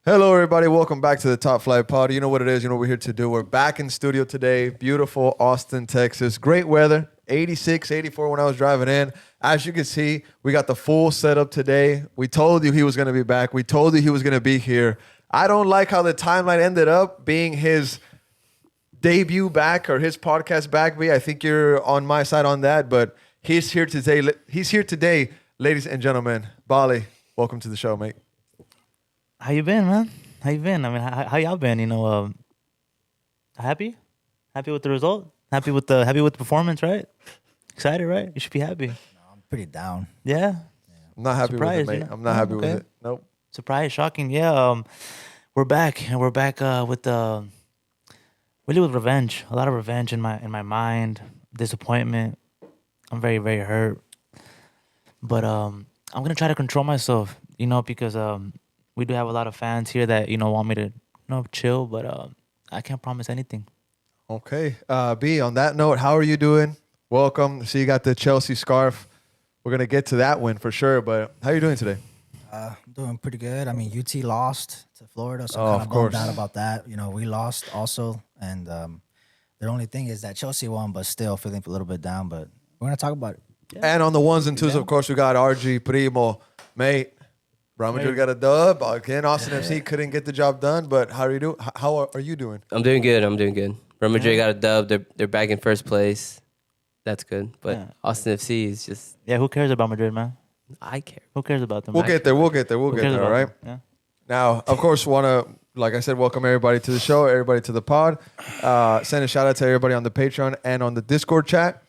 Hello, everybody. Welcome back to the Top Flight Pod. You know what it is. You know what we're here to do. We're back in studio today. Beautiful Austin, Texas. Great weather. 86, 84 when I was driving in. As you can see, we got the full setup today. We told you he was going to be back. We told you he was going to be here. I don't like how the timeline ended up being his debut back or his podcast back. B, I think you're on my side on that, but he's here today. He's here today, ladies and gentlemen. BALI, welcome to the show, mate. How you been, man? How you been? I mean, how y'all been? Happy? Happy with the result? Happy with the performance, right? Excited, right? You should be happy. No, I'm pretty down. Yeah. I'm not happy Surprised, with it, mate. you know? I'm not happy Okay. with it. Nope. Surprise, shocking. Yeah. We're back, and we're back with really with revenge. A lot of revenge in my mind. Disappointment. I'm very, very hurt. But I'm gonna try to control myself, because we do have a lot of fans here that want me to chill, but I can't promise anything. Okay. B, on that note, how are you doing? Welcome. See, you got the Chelsea scarf. We're going to get to that win for sure, but how are you doing today? I'm doing pretty good. I mean, UT lost to Florida, so Oh, I'm of kind of course. bummed out about that. We lost also, and the only thing is that Chelsea won, but still feeling a little bit down. But we're gonna talk about it. And on the ones and twos, Yeah. of course, we got RG, Primo, mate. Real Madrid got a dub. Again, Austin FC couldn't get the job done, but how are you doing? How are you doing? I'm doing good. Real Madrid got a dub. They're back in first place. That's good. But Yeah. Austin FC is just Yeah, who cares about Madrid, man? I care. Who cares about them? We'll man? get there. We'll get there. Who cares All about right. them? Now, of course, want to, like I said, welcome everybody to the show, everybody to the pod. Send a shout out to everybody on the Patreon and on the Discord chat.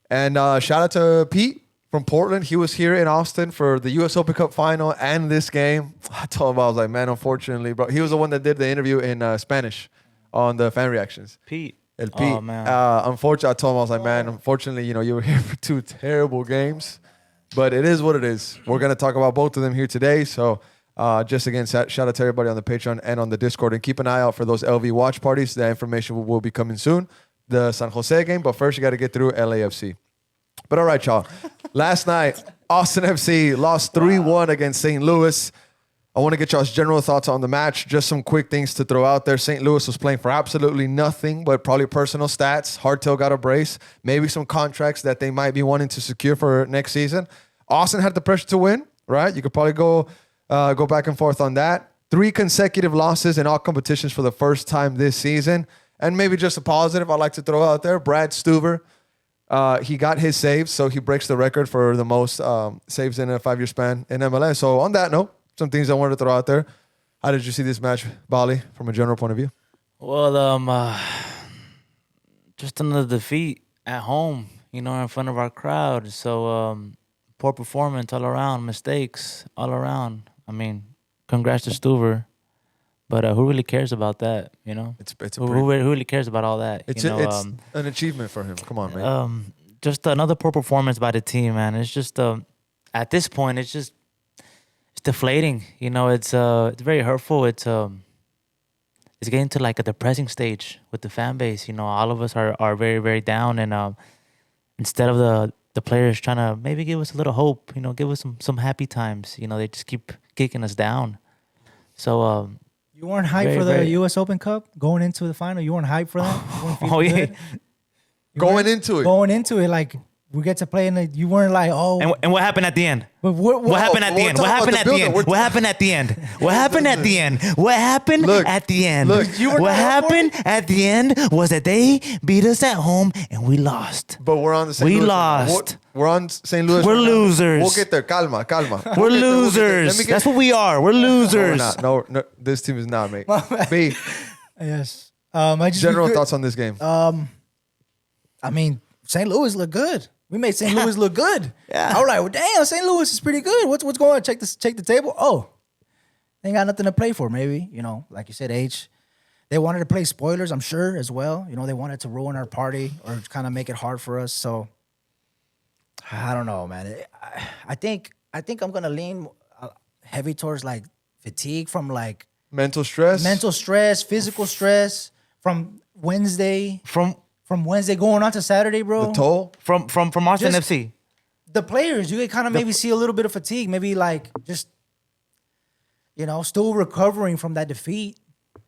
And shout out to Pete from Portland. He was here in Austin for the U.S. Open Cup final and this game. I told him, I was like, man, unfortunately, bro. He was the one that did the interview in Spanish on the fan reactions. Pete. El Pete. Oh, man. Unfortunately, I told him, I was like, man, unfortunately, you were here for two terrible games. But it is what it is. We're going to talk about both of them here today. So just again, shout out to everybody on the Patreon and on the Discord. And keep an eye out for those LV watch parties. That information will be coming soon. The San Jose game. But first, you got to get through LAFC. But all right, y'all. Last night, Austin FC lost 3-1 against St. Louis. I want to get y'all's general thoughts on the match. Just some quick things to throw out there. St. Louis was playing for absolutely nothing, but probably personal stats. Hardtail got a brace. Maybe some contracts that they might be wanting to secure for next season. Austin had the pressure to win, right? You could probably go back and forth on that. 3 consecutive losses in all competitions for the first time this season. And maybe just a positive I'd like to throw out there. Brad Stuver. He got his saves, so he breaks the record for the most saves in a 5-year span in MLS. So on that note, some things I wanted to throw out there. How did you see this match, BALI, from a general point of view? Well, just another defeat at home, in front of our crowd. So, poor performance all around, mistakes all around. I mean, congrats to Stuver, but who really cares about that? Who really cares about all that? It's an achievement for him. Come on, man. Just another poor performance by the team, man. It's just at this point, it's deflating. It's very hurtful. It's getting to like a depressing stage with the fan base. All of us are very, very down, and instead of the players trying to maybe give us a little hope, give us some happy times, they just keep kicking us down. So You weren't hyped for the U.S. Open Cup going into the final. You weren't hyped for that. You weren't feeling yeah. good? Going into it, like we get to play, and you weren't like, oh. And what happened at the end? But What happened at the end? What happened at the end? What happened at the end? What happened at the end? What happened at the end? What happened at the end was that they beat us at home and we lost. But we're on the St. We Louis. lost. We're on St. Louis. We're right now. losers. We'll get there. Calma. We're losers. That's what we are. We're losers. No, this team is not, mate. B, Yes. I just general thoughts on this game. I mean, St. Louis looked good. We made St. Louis look good. Yeah. I was like, well, damn, St. Louis is pretty good. What's going on? Check the table. Oh, they ain't got nothing to play for. Maybe like you said, H. They wanted to play spoilers, I'm sure, as well. They wanted to ruin our party or kind of make it hard for us. So I don't know, man. I think I'm gonna lean heavy towards like fatigue from like Mental stress. physical stress from Wednesday. From Wednesday going on to Saturday, bro. The toll. From Austin Just- FC. The players, you can kind of maybe see a little bit of fatigue. Maybe like just still recovering from that defeat,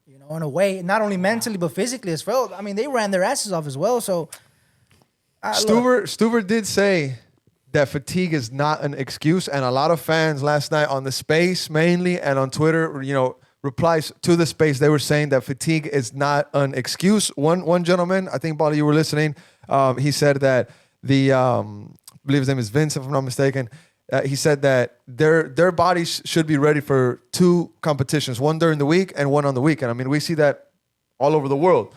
in a way, not only mentally but physically as well. I mean, they ran their asses off as well. So, Stuver did say that fatigue is not an excuse, and a lot of fans last night on the space mainly and on Twitter, replies to the space, they were saying that fatigue is not an excuse. One gentleman, I think, Bali, you were listening, he said that I believe his name is Vince, if I'm not mistaken. He said that their bodies should be ready for 2 competitions, one during the week and one on the weekend. I mean, we see that all over the world.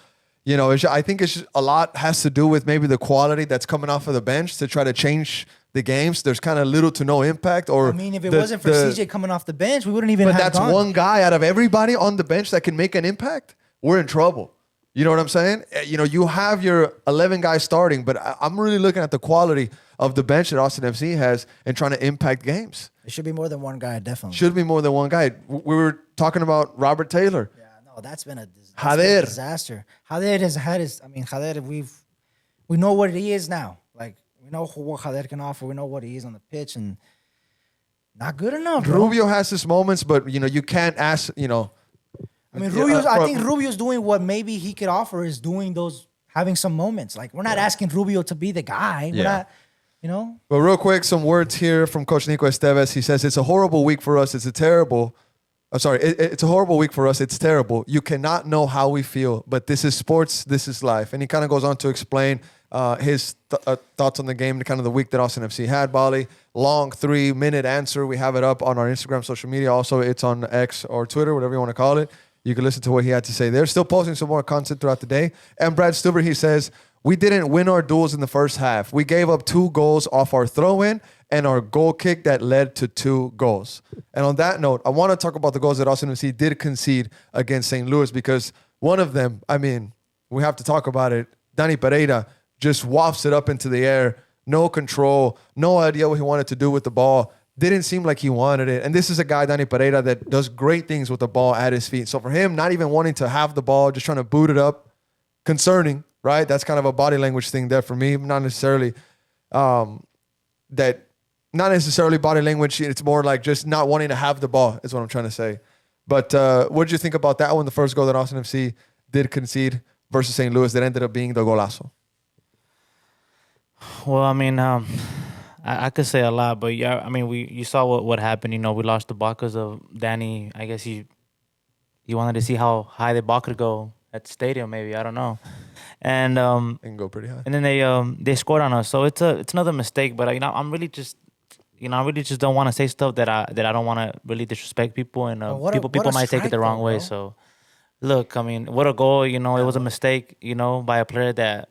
I think a lot has to do with maybe the quality that's coming off of the bench to try to change the games. There's kind of little to no impact. Or if it wasn't for CJ coming off the bench, we wouldn't even have that's gone. one guy out of everybody on the bench that can make an impact. We're in trouble. You know what I'm saying? You have your 11 guys starting, but I'm really looking at the quality of the bench that Austin FC has and trying to impact games. It should be more than one guy, definitely. Should be more than one guy. We were talking about Robert Taylor. Yeah, no, that's been a Jader. disaster. Jader has had Jader, we know what he is now. Like, we know what Jader can offer. We know what he is on the pitch, and not good enough, bro. Rubio has his moments, but, you can't ask, I think Rubio's doing what maybe he could offer is having some moments. Like, we're not asking Rubio to be the guy. We're not, But real quick, some words here from Coach Nico Esteves. He says, it's a horrible week for us. It's a horrible week for us. It's terrible. You cannot know how we feel, but this is sports. This is life. And he kind of goes on to explain his thoughts on the game and kind of the week that Austin FC had, Bali. Long 3-minute answer. We have it up on our Instagram, social media. Also, it's on X or Twitter, whatever you want to call it. You can listen to what he had to say there. Still posting some more content throughout the day. And Brad Stuver, he says, we didn't win our duels in the first half. We gave up 2 goals off our throw-in and our goal kick that led to 2 goals. And on that note, I want to talk about the goals that Austin FC did concede against St. Louis, because one of them, we have to talk about it. Danny Pereira just wafts it up into the air. No control. No idea what he wanted to do with the ball. Didn't seem like he wanted it. And this is a guy, Danny Pereira, that does great things with the ball at his feet. So for him, not even wanting to have the ball, just trying to boot it up, concerning, right? That's kind of a body language thing there for me. Not necessarily body language. It's more like just not wanting to have the ball is what I'm trying to say. But what did you think about that one, the first goal that Austin FC did concede versus St. Louis that ended up being the golazo? Well, I could say a lot, but yeah, you saw what happened. We lost the ball because of Danny. I guess he wanted to see how high the ball could go at the stadium, maybe, I don't know. And It can go pretty high. And then they scored on us, so it's another mistake. But I'm really just don't want to say stuff that I don't want to really disrespect people, and people might take it the wrong way. So look, what a goal! It was a mistake, by a player that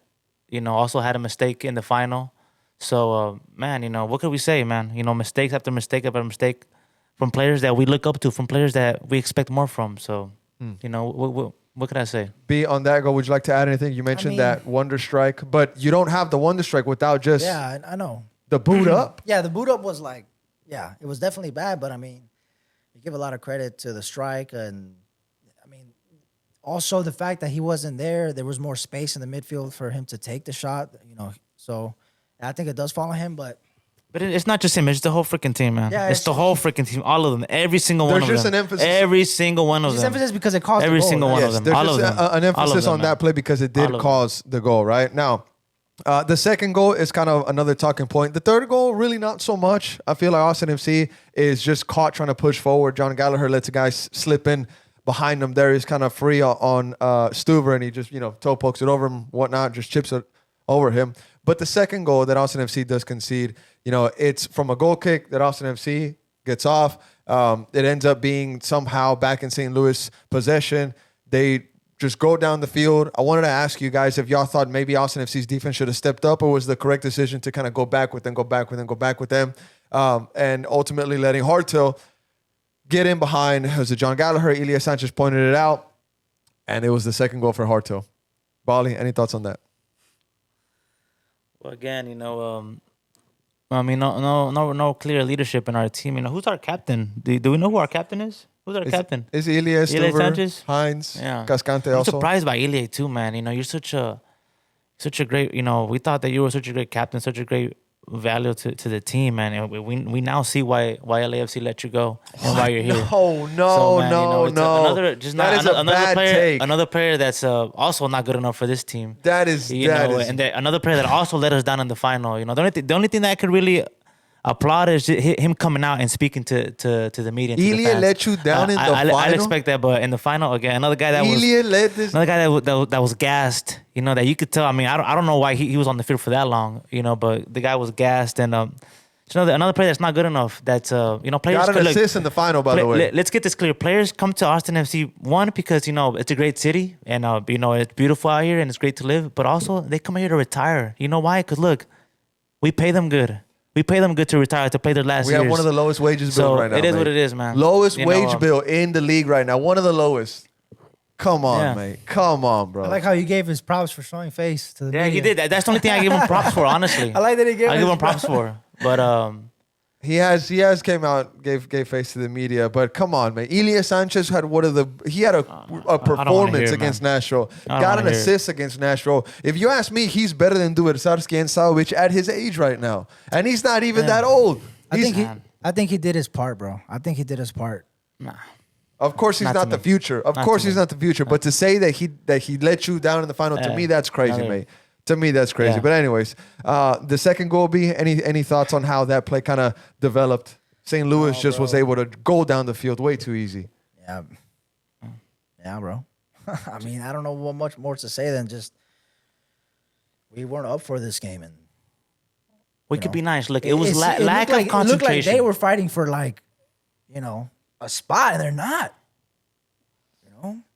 also had a mistake in the final. So, what could we say, man? Mistakes after mistake after mistake from players that we look up to, from players that we expect more from. So, what could I say? B, on that goal, would you like to add anything? You mentioned that wonder strike, but you don't have the wonder strike without just I know the boot up. Yeah, the boot up was it was definitely bad, but you give a lot of credit to the strike, and also the fact that he wasn't there. There was more space in the midfield for him to take the shot. So. I think it does fall on him, but it's not just him. It's the whole freaking team, man. Yeah, it's the whole freaking team. All of them. Every single one of them. There's just an emphasis. Every single one of them. There's emphasis because it caused every the goal. Single one of them. There's all just of them. An emphasis on that play because it did cause the goal, right? Now, the second goal is kind of another talking point. The third goal, really not so much. I feel like Austin FC is just caught trying to push forward. John Gallagher lets a guy slip in behind him there. He's kind of free on Stuver, and he just, toe pokes it over him, whatnot, just chips it over him. But the second goal that Austin FC does concede, it's from a goal kick that Austin FC gets off. It ends up being somehow back in St. Louis possession. They just go down the field. I wanted to ask you guys if y'all thought maybe Austin FC's defense should have stepped up, or was the correct decision to kind of go back with them, and ultimately letting Hartel get in behind. It was John Gallagher. Ilya Sanchez pointed it out, and it was the second goal for Hartel. Bali, any thoughts on that? Well, again, no clear leadership in our team. Who's our captain? Do we know who our captain is? Who's our captain? Is Ilya Stuver, Sanchez? Hines, Cascante I'm also? surprised by Ilya too, man. You're such a great. We thought that you were such a great captain, such a great value to the team, man. And we now see why LAFC let you go and why you're here. No, So, man, no. That is a bad take. Another player that's also not good enough for this team. That is Another player that also let us down in the final. You know, the only thing that I could really applaud is him coming out and speaking to the media. And to the Ilya fans. let you down in the final. I expect that, but in the final again, another guy that was gassed. You know, that you could tell. I mean, I don't know why he was on the field for that long. You know, but the guy was gassed, and another player that's not good enough. That's players got an assist in the final, by the way. Let's get this clear. Players come to Austin FC because it's a great city and it's beautiful out here and it's great to live. But also they come here to retire. You know why? Because look, we pay them good. We pay them good to retire, to play their last years. We have one of the lowest wages bill right now. It is mate. what it is, man. Lowest wage bill in the league right now. One of the lowest. Come on, mate. Come on, bro. I like how you gave his props for showing face to the media. He did. That's the only thing I give him props for, honestly. I like that he gave him props for. But he has came out, gave face to the media, but come on, man. Ilya Sanchez had a performance against Nashville. Got an assist against Nashville. If you ask me, he's better than Duersarsky and Savic at his age right now. And he's not even that old. I think he did his part, bro. I think he did his part. Nah. Of course he's not the future. Of course he's not the future. But to say that he let you down in the final, to me that's crazy, mate. To me, that's crazy. Yeah. But anyways, the second goal, any thoughts on how that play kind of developed? St. Louis was able to go down the field way too easy. Yeah, bro. I mean, I don't know what much more to say than just we weren't up for this game. And we could be nice. Look, it was lack of concentration. It looked like they were fighting for a spot, and they're not.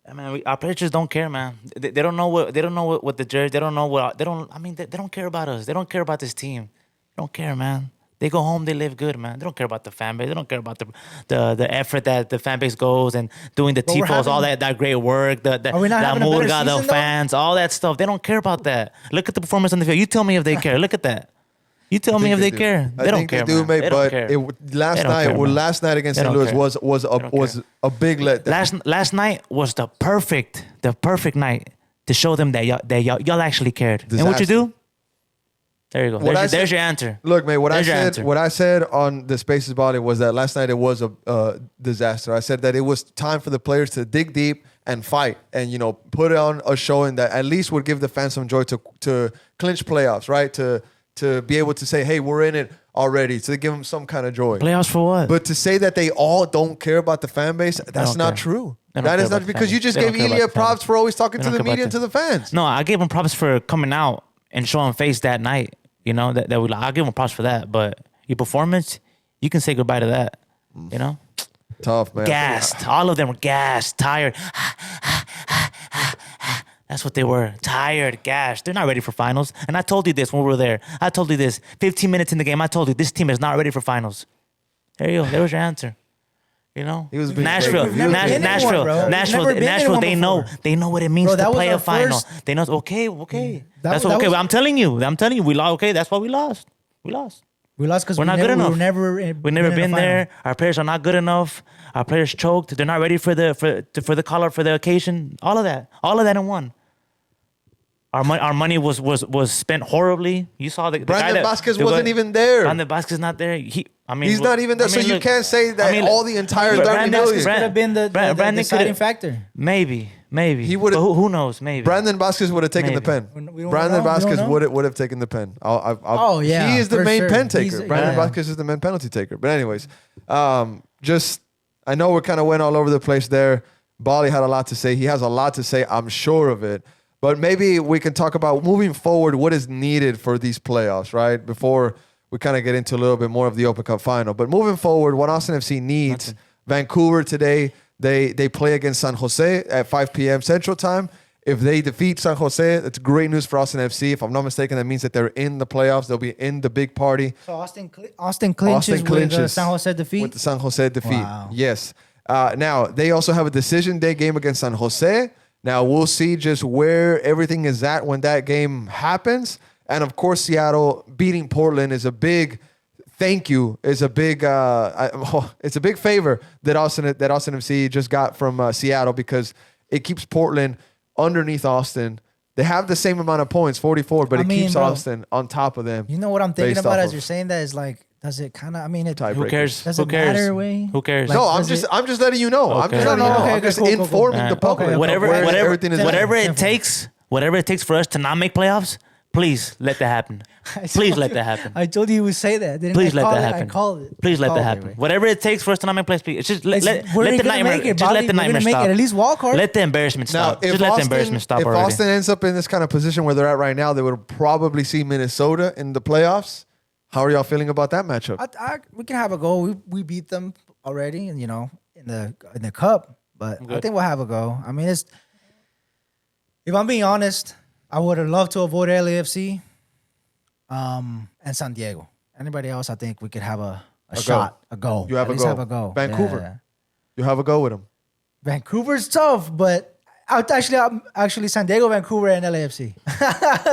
I mean, our players just don't care, man. They don't know what the jersey. They don't know what they don't. I mean, they don't care about us. They don't care about this team. They don't care, man. They go home, they live good, man. They don't care about the fan base. They don't care about the effort that the fan base goes and doing the tifos, all that great work, the murga, the fans, all that stuff. They don't care about that. Look at the performance on the field. You tell me if they care. Look at that. You tell me if they care. They don't care. They do, mate. But last night against St. Louis was a big letdown. Last night was the perfect night to show them that y'all actually cared. Disaster. And what you do? There you go. There's your answer. Look, mate, what I said on the Spaces BALI was that last night it was a disaster. I said that it was time for the players to dig deep and fight and, put on a showing that at least would give the fans some joy to clinch playoffs, right? To be able to say, hey, we're in it already, to give them some kind of joy. Playoffs for what? But to say that they all don't care about the fan base, that's not true. That is not because you just gave Ilya props for always talking to the media and to the fans. No, I gave him props for coming out and showing face that night. I'll give him props for that. But your performance, you can say goodbye to that. Tough, man. Gassed. All of them were gassed, tired. That's what they were. Tired, gassed. They're not ready for finals. And I told you this when we were there. I told you this. 15 minutes in the game, I told you this team is not ready for finals. There you go. There was your answer. Nashville. They know what it means to play a final. They know. Okay. That's okay. I'm telling you. We lost. Okay, that's why we lost. We lost because we're not good enough. We've never been there. Our players are not good enough. Our players choked. They're not ready for the call up for the occasion. All of that in one. Our money was spent horribly. You saw the Brandon Vasquez wasn't even there. Brandon Vasquez not there. He's not even there. So you can't say that all the entire 30 million could have been the deciding factor. Maybe he would. Who knows? Maybe Brandon Vasquez would have taken the pen. Brandon Vasquez would have taken the pen. He is the main pen taker. Brandon Vasquez is the main penalty taker. But anyways, I know we kind of went all over the place there. BALI had a lot to say. He has a lot to say. I'm sure of it. But maybe we can talk about moving forward what is needed for these playoffs, right? Before we kind of get into a little bit more of the Open Cup final. But moving forward, what Austin FC needs, Vancouver today, they play against San Jose at 5 p.m. Central Time. If they defeat San Jose, that's great news for Austin FC. If I'm not mistaken, that means that they're in the playoffs. They'll be in the big party. So Austin clinches with the San Jose defeat? With the San Jose defeat, wow. Yes. Now, they also have a decision day game against San Jose. Now, we'll see just where everything is at when that game happens. And, of course, Seattle beating Portland is a big thank you, is a big it's a big favor that Austin FC just got from Seattle because it keeps Portland underneath Austin They have the same amount of points, 44, but I it mean, keeps bro, Austin on top of them. You know what I'm thinking based about off as of you're saying that is like, does it kind of? I mean, it tiebreakers. Who cares? does Who it cares? matter, Wayne? Who cares? Like, No, does I'm just letting you know. I'm Okay. just letting No, you know. okay, I'm okay, just cool, cool, cool. informing the Man, public. okay, of okay. where everything is at. Whatever it takes for us to not make playoffs, please let that happen. Please let that happen. I told you you would say that. Didn't Please I let call that it? happen. I called it. Please let Called that it, happen. Wayne. Whatever it takes for us to not make playoffs, please. Just let We're the gonna nightmare. make it, Just let Bobby. the We're nightmare gonna make stop. it at least wild card. Let the embarrassment Now, stop. Just let the embarrassment stop if already. Austin ends up in this kind of position where they're at right now, they would probably see Minnesota in the playoffs. How are y'all feeling about that matchup? We can have a go. We beat them already, and in the cup. But I think we'll have a go. I mean, if I'm being honest, I would have loved to avoid LAFC, and San Diego. Anybody else? I think we could have a shot, a go. You have At a least go. have a go. Vancouver. Yeah. You have a go with them. Vancouver's tough, but I'm actually San Diego, Vancouver, and LAFC.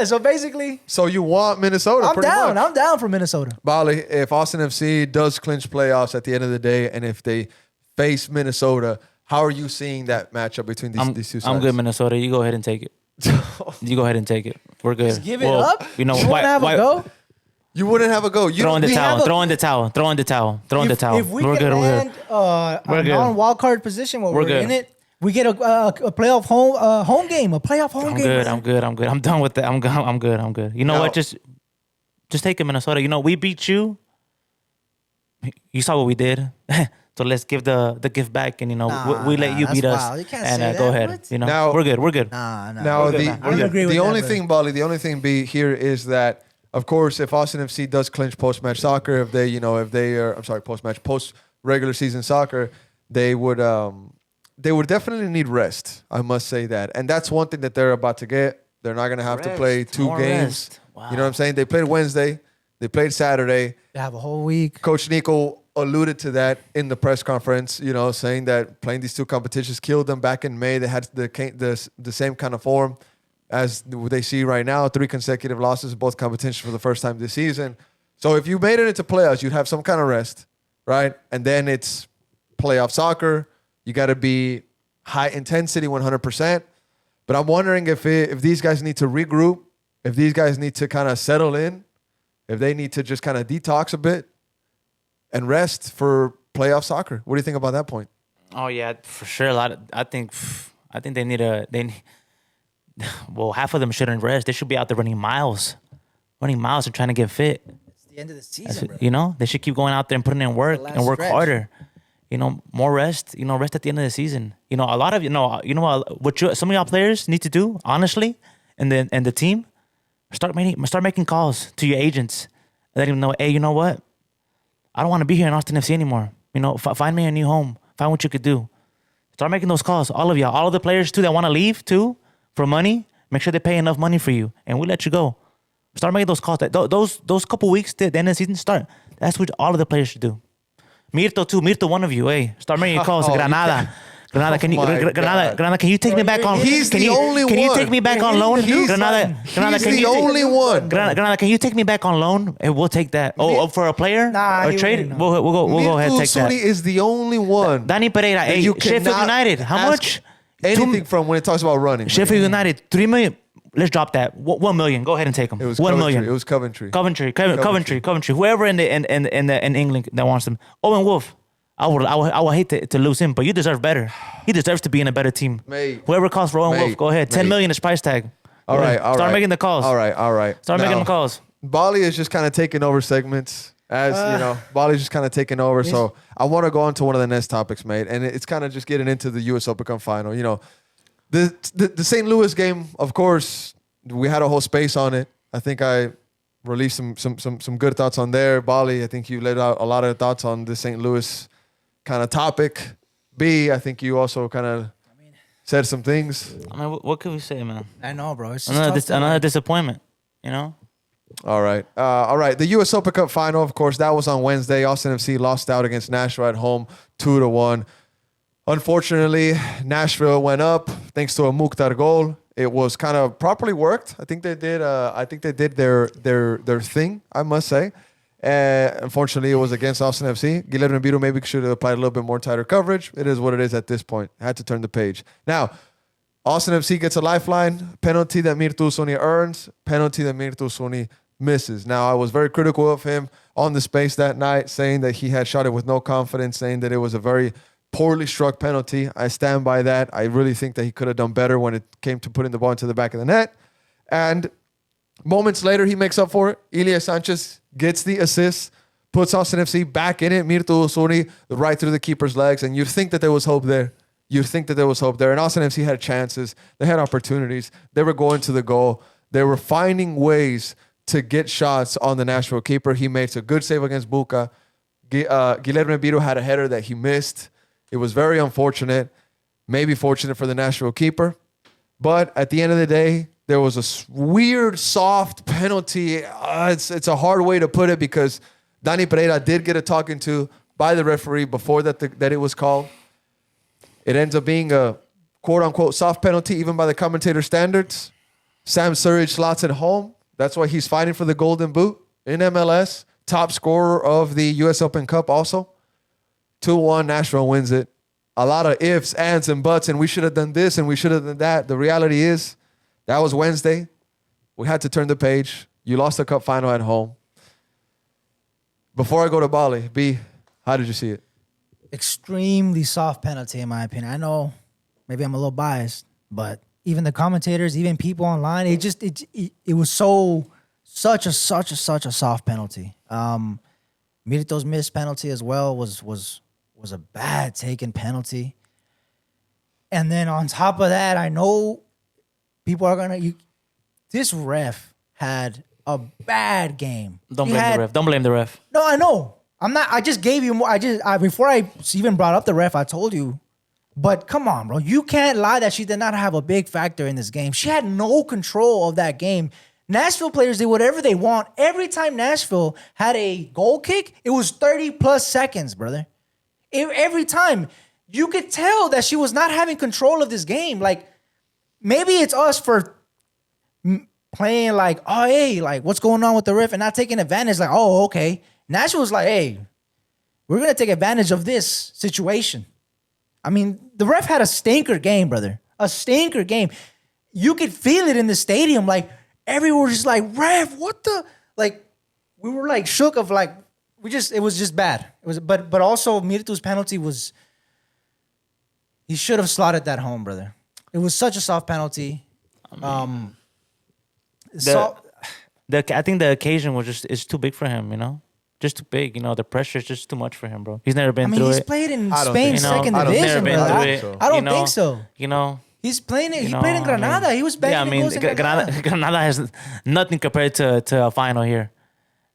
So basically, So you want Minnesota? I'm pretty down. Much. I'm down for Minnesota. Bali, if Austin FC does clinch playoffs at the end of the day, and if they face Minnesota, how are you seeing that matchup between these two sides? I'm good, Minnesota. You go ahead and take it. You go ahead and take it. We're good. Just give it up. You know, you want to have a go? You wouldn't have a go. Throw in the we towel. have a- Throw in the towel. Throw in the towel. Throw in the towel. If we We're can good. We're land We're a good. non-wild card position where We're we're good. in it, we get a playoff home game, a playoff home I'm game. good. man. I'm good. I'm good. I'm done with that. I'm good. I'm good. You know Now- what? Just take it, Minnesota. You know, we beat you. You saw what we did. So let's give the gift back, and we let you that's beat us. wild. You can't and say go that. ahead. What? You know, Now- we're good. We're good. Nah. Now, We're good, the, man. I don't agree with the that, only but- thing, Bali, the only thing be here is that, of course, if Austin FC does clinch post-match soccer, if they are, I'm sorry, post-regular season soccer, they would definitely need rest. I must say that. And that's one thing that they're about to get. They're not going to have to play Rest. 2 More games. rest. Wow. You know what I'm saying? They played Wednesday. They played Saturday. They have a whole week. Coach Nico alluded to that in the press conference, saying that playing these 2 competitions killed them back in May. They had the same kind of form as they see right now, 3 consecutive losses in both competitions for the first time this season. So if you made it into playoffs, you'd have some kind of rest, right? And then it's playoff soccer. You got to be high intensity 100%. But I'm wondering if these guys need to regroup, if these guys need to kind of settle in, if they need to just kind of detox a bit and rest for playoff soccer. What do you think about that point? Oh yeah, for sure. I think they need well, half of them shouldn't rest. They should be out there running miles and trying to get fit. It's the end of the season, bro. You know, they should keep going out there and putting in work last and work stretch. harder. More rest. Rest at the end of the season. A lot of what some of y'all players need to do, honestly, and the team, start making calls to your agents, and let them know, hey, you know what? I don't want to be here in Austin FC anymore. Find me a new home. Find what you could do. Start making those calls. All of y'all, all of the players too that want to leave too for money. Make sure they pay enough money for you, and we let you go. Start making those calls. Those couple weeks at the end of the season, start. That's what all of the players should do. Mirto too. Mirto, one of you. Hey, start making your calls. Oh, Granada. Granada, can you? Oh my Granada, can you take me back on? He's can the you, only Can you one. take me back on He's loan? the new Granada, son. Granada, He's can the you? only one. Granada, can you take me back on loan? And we'll take that. Oh, for a player? Nah, or he trade? wouldn't, We'll go ahead and take Suni that. is the only one. Danny Pereira. Hey, you Sheffield cannot United. How ask much? Anything from when it talks about running. Sheffield United, 3 million. Let's drop that. 1 million. Go ahead and take them. It was 1 Coventry. million. It was Coventry. Coventry. Whoever in England that wants them. Owen Wolf. I would hate to lose him, but you deserve better. He deserves to be in a better team. Mate. Whoever calls for Owen Mate. Wolf, go ahead. 10 Mate. million is price tag. All right. Start making the calls. All right. Start making Now, them calls. Bali is just kind of taking over segments. Bali's just kind of taking over. So I want to go on to one of the next topics, mate. And it's kind of just getting into the U.S. Open Cup final. The St. Louis game, of course, we had a whole space on it. I think I released some good thoughts on there. Bali, I think you laid out a lot of thoughts on the St. Louis kind of topic. B, I think you also kind of said some things. I mean, what could we say, man? I know, bro. It's just Another disappointment, All right. The U.S. Open Cup final, of course, that was on Wednesday. Austin FC lost out against Nashville at home 2-1. Unfortunately, Nashville went up thanks to a Mukhtar goal. It was kind of properly worked. I think they did. Their thing, I must say. Unfortunately, it was against Austin FC. Guilherme Biro maybe should have applied a little bit more tighter coverage. It is what it is at this point. Had to turn the page. Now, Austin FC gets a lifeline. Penalty that Mirtu Suni earns. Penalty that Mirtu Suni misses. Now, I was very critical of him on the space that night, saying that he had shot it with no confidence, saying that it was a very poorly struck penalty. I stand by that. I really think that he could have done better when it came to putting the ball into the back of the net. And moments later, he makes up for it. Ilya Sanchez gets the assist, puts Austin FC back in it. Mirtu Suni right through the keeper's legs. And you'd think that there was hope there. You'd think that there was hope there. And Austin FC had chances. They had opportunities. They were going to the goal. They were finding ways to get shots on the Nashville keeper. He made a good save against Buca. Guilherme Biro had a header that he missed. It was very unfortunate. Maybe fortunate for the Nashville keeper. But at the end of the day, there was a weird, soft penalty. It's a hard way to put it because Dani Pereira did get a talking to by the referee before that it was called. It ends up being a quote-unquote soft penalty, even by the commentator standards. Sam Surridge slots it home. That's why he's fighting for the Golden Boot in MLS. Top scorer of the U.S. Open Cup also. 2-1, Nashville wins it. A lot of ifs, ands, and buts, and we should have done this and we should have done that. The reality is, that was Wednesday. We had to turn the page. You lost the cup final at home. Before I go to Bali, B, how did you see it? Extremely soft penalty, in my opinion. I know maybe I'm a little biased, but even the commentators, even people online, it was such a soft penalty. Milito's missed penalty as well was a bad taken penalty. And then on top of that, I know people are gonna. This ref had a bad game. Don't blame the ref. Don't blame the ref. No, I know. I'm not. I just gave you more. Before I even brought up the ref, I told you. But come on, bro. You can't lie that she did not have a big factor in this game. She had no control of that game. Nashville players did whatever they want. Every time Nashville had a goal kick, it was 30 plus seconds, brother. Every time. You could tell that she was not having control of this game. Like, maybe it's us for playing like, oh, hey, like, what's going on with the ref and not taking advantage. Like, oh, okay. Nashville was like, hey, we're going to take advantage of this situation. I mean, the ref had a stinker game, brother. A stinker game. You could feel it in the stadium. Like, everyone was just like, ref, what the? Like, we were like shook of like, it was just bad. It was, but also Mirtu's penalty was, he should have slotted that home, brother. It was such a soft penalty. I think the occasion was it's too big for him, you know? Just too big, you know. The pressure is just too much for him, bro. He's never been through it. He's played in Spain's second division, bro. I don't think so. You know, he's playing it. He played in Granada. He was banging goals in Granada. Granada has nothing compared to a final here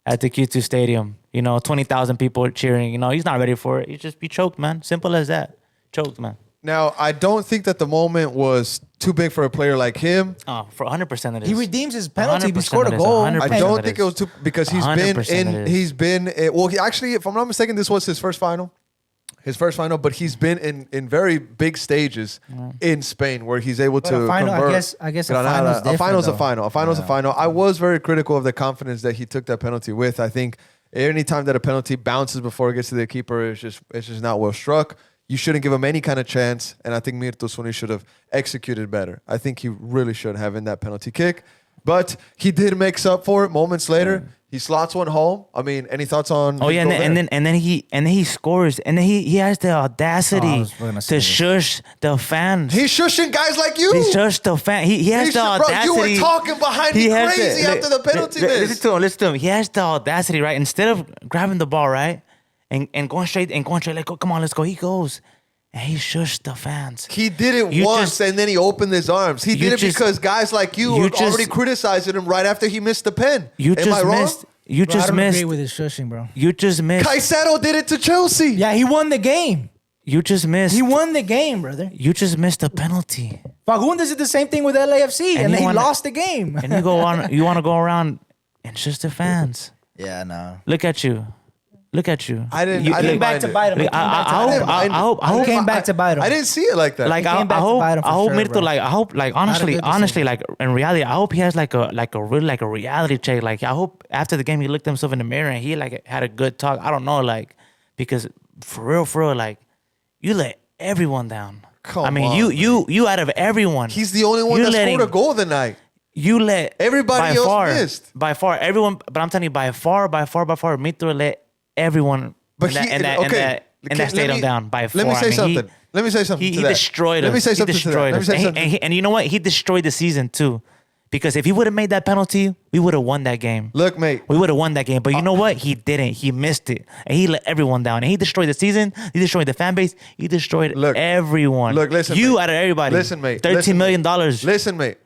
at the Q2 Stadium. You know, 20,000 people cheering. You know, he's not ready for it. He choked, man. Simple as that. Choked, man. Now, I don't think that the moment was too big for a player like him. Oh, for 100% it is. He redeems his penalty. He scored a goal. I don't think it was too because he's been actually, if I'm not mistaken, this was his first final, but he's been in very big stages in Spain where he's able to convert. I guess a final's a final. I was very critical of the confidence that he took that penalty with. I think any time that a penalty bounces before it gets to the keeper, it's just not well struck. You shouldn't give him any kind of chance, and I think Mirtu Suni should have executed better. I think he really should have in that penalty kick, but he did make up for it moments later. He slots one home. I mean, any thoughts on? Oh yeah, and then he scores, and then he has the audacity to shush the fans. He's shushing guys like you. He shushed the fan. He has the audacity. Bro, you were talking behind me crazy after the penalty miss. Listen to him. He has the audacity, right? Instead of grabbing the ball, right? And going straight, like, oh, come on, let's go. He goes, and he shushed the fans. He did it once, and then he opened his arms. He did it because guys like you were already criticizing him right after he missed the pen. Am I wrong? I don't agree with his shushing, bro. You just missed. Caicedo did it to Chelsea. Yeah, he won the game. You just missed. He won the game, brother. You just missed a penalty. Fagundes did the same thing with LAFC, and he lost the game. And you want to go around and shush the fans. Yeah, no. Look at you. I didn't. He came back to bite him. I came back to bite him. I didn't see it like that. Like I hope Mirto, like I hope, like honestly, like in reality, I hope he has like a reality check. Like I hope after the game he looked himself in the mirror and he like had a good talk. I don't know, like because for real, like you let everyone down. Come I mean, on, you out of everyone. He's the only one you're that letting- scored a goal tonight. You let Everybody by else far, missed. By far, everyone. But I'm telling you, by far, Mitro let everyone But in that stadium down. By far. Let me say I mean, something. Let me say something. He to that. destroyed us. Let me say something He to that. destroyed Let me us. say And, something. and you know what? He destroyed the season too. Because if he would have made that penalty, we would have won that game. Look, mate. We would have won that game. But you know what? He didn't. He missed it. And he let everyone down. And he destroyed the season. He destroyed the fan base. He destroyed everyone. Look, listen. You mate. out of everybody. Listen, mate. $13 million. Listen, mate.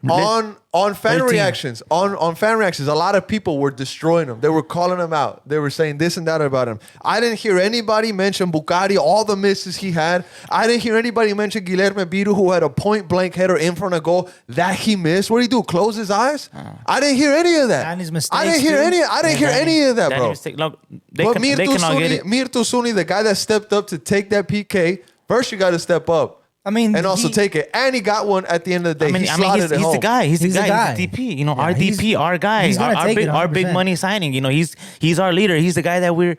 On fan 13. reactions, on fan reactions, a lot of people were destroying him. They were calling him out. They were saying this and that about him. I didn't hear anybody mention Bucari, all the misses he had. I didn't hear anybody mention Guilherme Biru, who had a point blank header in front of goal that he missed. What did he do? Close his eyes? I didn't hear any of that. Danny's mistakes, I didn't hear too. any of that, bro. Look, But they can all get it. Mirtu Suni, the guy that stepped up to take that PK, first you got to step up. I mean, And also take it. And he got one at the end of the day. He slotted it he's home. the guy. He's the He's the guy. guy. He's the DP. You know, Yeah, our DP, our guy, he's gonna take it our big 100%. money signing. You know, he's our leader. He's the guy that we're